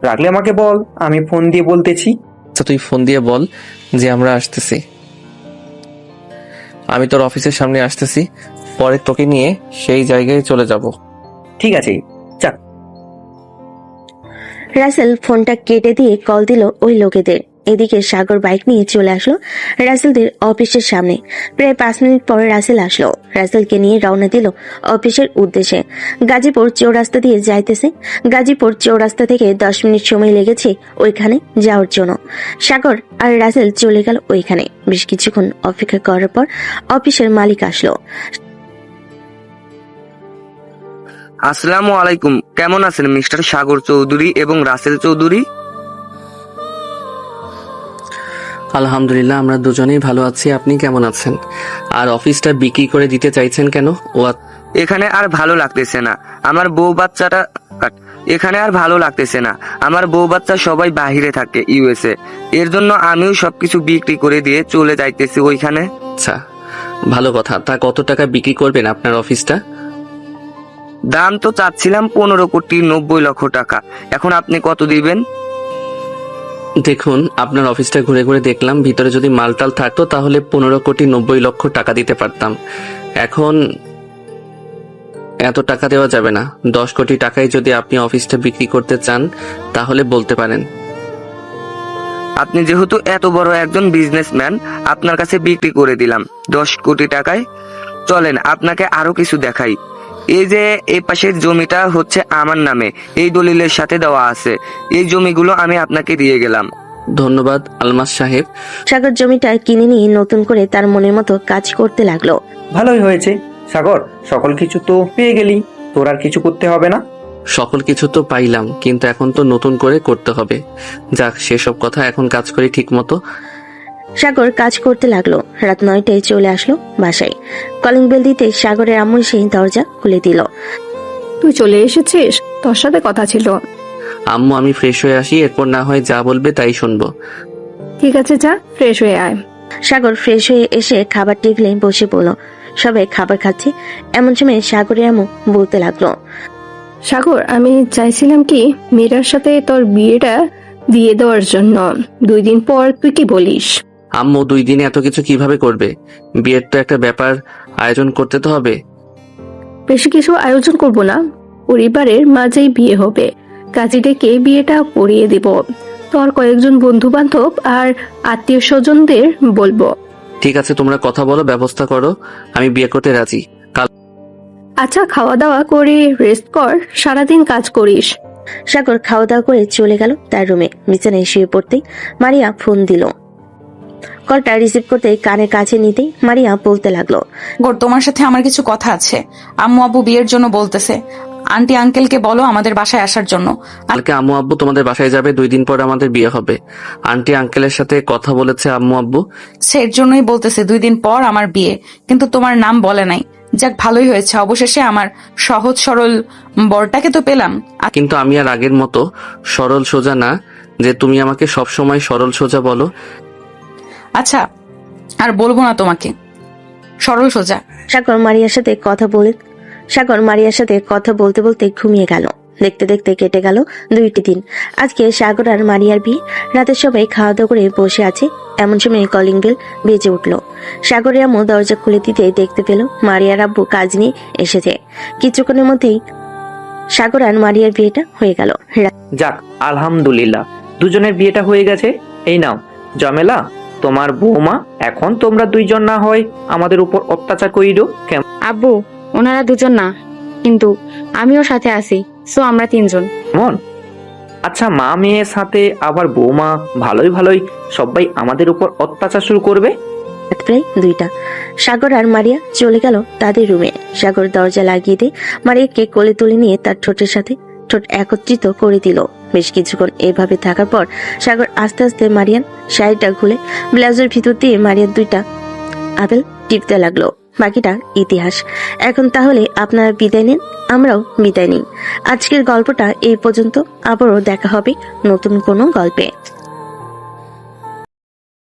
রাখলে আমাকে বল, আমি ফোন দিয়ে বলতেছি। আচ্ছা তুই ফোন দিয়ে বল যে আমরা আসতেছি। আমি তোর অফিসের সামনে আসতেছি, পরে তোকে নিয়ে সেই জায়গায় চলে যাব। ঠিক আছে, যা। রাসেল ফোনটা কেটে দিয়ে কল দিল ওই লোকেদের। এদিকে সাগর বাইক নিয়ে চলে আসলো রাসেলদের অফিসের সামনে। প্রায় 5 মিনিট পর রাসেল আসলো। রাসেলকে নিয়ে রওনা দিল অফিসের উদ্দেশ্যে। গাজীপুর চৌরাস্তা দিয়ে যাইতেছে। গাজীপুর চৌরাস্তা থেকে 10 মিনিট সময় লেগেছে ওইখানে যাওয়ার জন্য। সাগর আর রাসেল চলে গেল ওইখানে। বেশ কিছুক্ষণ অপেক্ষা করার পর অফিসের মালিক আসলো। আসসালামু আলাইকুম, কেমন আছেন মিস্টার সাগর চৌধুরী এবং রাসেল চৌধুরী? আলহামদুলিল্লাহ, আমরা দুজনেই ভালো আছি। আপনি কেমন আছেন? আর অফিসটা বিক্রি করে দিতে চাইছেন কেন? এখানে আর ভালো লাগতেছে না আমার বউ বাচ্চাটা এখানে আর ভালো লাগতেছে না আমার বউ বাচ্চা সবাই বাহিরে থাকে ইউএসএ। এর জন্য আমিও সবকিছু বিক্রি করে দিয়ে চলে যাইতেছি ওইখানে। আচ্ছা, ভালো কথা। তা কত টাকা বিক্রি করবেন আপনার অফিসটা? দাম তো চাচ্ছিলাম 15,90,00,000 টাকা। এখন আপনি কত দিবেন? দেখুন, আপনার অফিসটা ঘুরে ঘুরে দেখলাম, ভিতরে যদি মালটাল থাকতো তাহলে 15,90,00,000 টাকা দিতে পারতাম। এখন এত টাকা দেওয়া যাবে না। 10 কোটি টাকায় যদি আপনি অফিসটা বিক্রি করতে চান তাহলে বলতে পারেন। আপনি যেহেতু এত বড় একজন বিজনেসম্যান, আপনার কাছে বিক্রি করে দিলাম 10 কোটি টাকায়। চলেন আপনাকে আরো কিছু দেখাই। এই যে এই পাশের জমিটা হচ্ছে আমার নামে, এই দলিলের সাথে দেওয়া আছে। এই জমিগুলো আমি আপনাকে দিয়ে গেলাম। ধন্যবাদ আলমাস সাহেব। সাগর জমিটা কিনে নিয়ে নতুন করে তার মনের মতো কাজ করতে লাগলো। ভালোই হয়েছে সাগর, সকল কিছু তো পেয়ে গেলি, তোর আর কিছু করতে হবে না। সকল কিছু তো পাইলাম, কিন্তু এখন তো নতুন করে করতে হবে। যাক, সেসব কথা, এখন কাজ করি ঠিক মতো। সাগর কাজ করতে লাগলো। রাত 9টায় চলে আসলো বাসায়। কলিং বেল দিতে সাগরের আম্মু সেই দরজা খুলে দিল। তুই চলে এসেছিস, তোর সাথে কথা ছিল। আম্মু, আমি ফ্রেশ হয়ে আসি, এরপর না হয় যা বলবে তাই শুনবো। ঠিক আছে, যা ফ্রেশ হয়ে আয়। সাগর ফ্রেশ হয়ে এসে খাবার টেবিলে বসে পড়ল। সবাই খাবার খাচ্ছে, এমন সময় সাগরের আম্মু বলতে লাগলো, সাগর, আমি চাইছিলাম কি মীরার সাথে তোর বিয়েটা দিয়ে দেওয়ার জন্য। 2 দিন পর তুই কি বলিস? আম্মু, 2 দিনে এত কিছু কিভাবে করবে? বিয়ের তো একটা ব্যাপার আয়োজন করতে তো হবে। বেশি কিছু আয়োজন করব না, পরিবারের মাঝেই বিয়ে হবে। কাজী ডেকে বিয়েটা পড়িয়ে দিব। তোর কয়েকজন বন্ধু বান্ধব আর আত্মীয় স্বজনদের বলবো। ঠিক আছে, তোমরা কথা বলো, ব্যবস্থা করো, আমি বিয়ে করতে রাজি। কাল আচ্ছা, খাওয়া দাওয়া করে রেস্ট কর, সারাদিন কাজ করিস। সাগর খাওয়া দাওয়া করে চলে গেল তার রুমে। বিছানায় শুয়ে পড়তেই মারিয়া ফোন দিল। কলটা রিসিভ করতে কানে কাছে নিতেই মারিয়া বলতে লাগলো, তোমার সাথে আমার কিছু কথা আছে। আম্মু আব্বু বিয়ের জন্য বলতেছে। আন্টি আঙ্কেলকে বলো আমাদের বাসায় আসার জন্য। কালকে আম্মু আব্বু তোমাদের বাসায় যাবে, 2 দিন পর আমাদের বিয়ে হবে। আন্টি আঙ্কেলের সাথে কথা বলেছে আম্মু আব্বু। সের জন্যই বলতেছে 2 দিন পর আমার বিয়ে, কিন্তু তোমার নাম বলে নাই। যাক, ভালোই হয়েছে, অবশেষে আমার সহজ সরল বরটাকে তো পেলাম। কিন্তু আমি আর আগের মতো সরল সোজা না যে তুমি আমাকে সব সময় সরল সোজা বলো। আচ্ছা, আর বলবো না তোমাকে সরল সোজা। সাগর মারিয়ার সাথে কথা বলতে বলতে ঘুমিয়ে গেল। দেখতে দেখতে কেটে গেল 2টি দিন। আজকে সাগর আর মারিয়ার বিয়ে। রাতে সবাই খাওয়া দাওয়া করে বসে আছে, এমন সময় কলিং বেল বেজে উঠলো। সাগরের আম্মু দরজা খুলে দিতে দেখতে পেল মারিয়ার আব্বু কাজ নিয়ে এসেছে। কিছুক্ষণের মধ্যেই সাগর আর মারিয়ার বিয়েটা হয়ে গেল। যাক, আলহামদুলিল্লাহ, দুজনের বিয়েটা হয়ে গেছে। এই নাও জমেলা, তোমার বৌমা। এখন তোমরা 2জন না হয় আমাদের উপর অত্যাচার করিরো। কেমন? আব্বু, ওনারা 2জন না, কিন্তু আমিও সাথে আছি, সো আমরা 3জন। আচ্ছা, মা মেয়ের সাথে আবার বৌমা, ভালোই সবাই আমাদের উপর অত্যাচার শুরু করবে। প্রায় 2টা। সাগর আর মারিয়া চলে গেল তাদের রুমে। সাগর দরজা লাগিয়ে দিয়ে মারিয়াকে কোলে তুলে নিয়ে তার ঠোঁটের সাথে ঠোঁট একত্রিত করে দিল। বেশ কিছুক্ষণ এভাবে থাকার পর সাগর আস্তে আস্তে মারিয়ার শাড়িটা খুলে ব্লাউজের ভিতর দিয়ে মারিয়ার 2টা আবেল টিপতে লাগলো। বাকিটা ইতিহাস। এখন তাহলে আপনারা বিদায় নিন, আমরাও বিদায় নিই। আজকের গল্পটা এই পর্যন্ত। আবারও দেখা হবে নতুন কোনো গল্পে।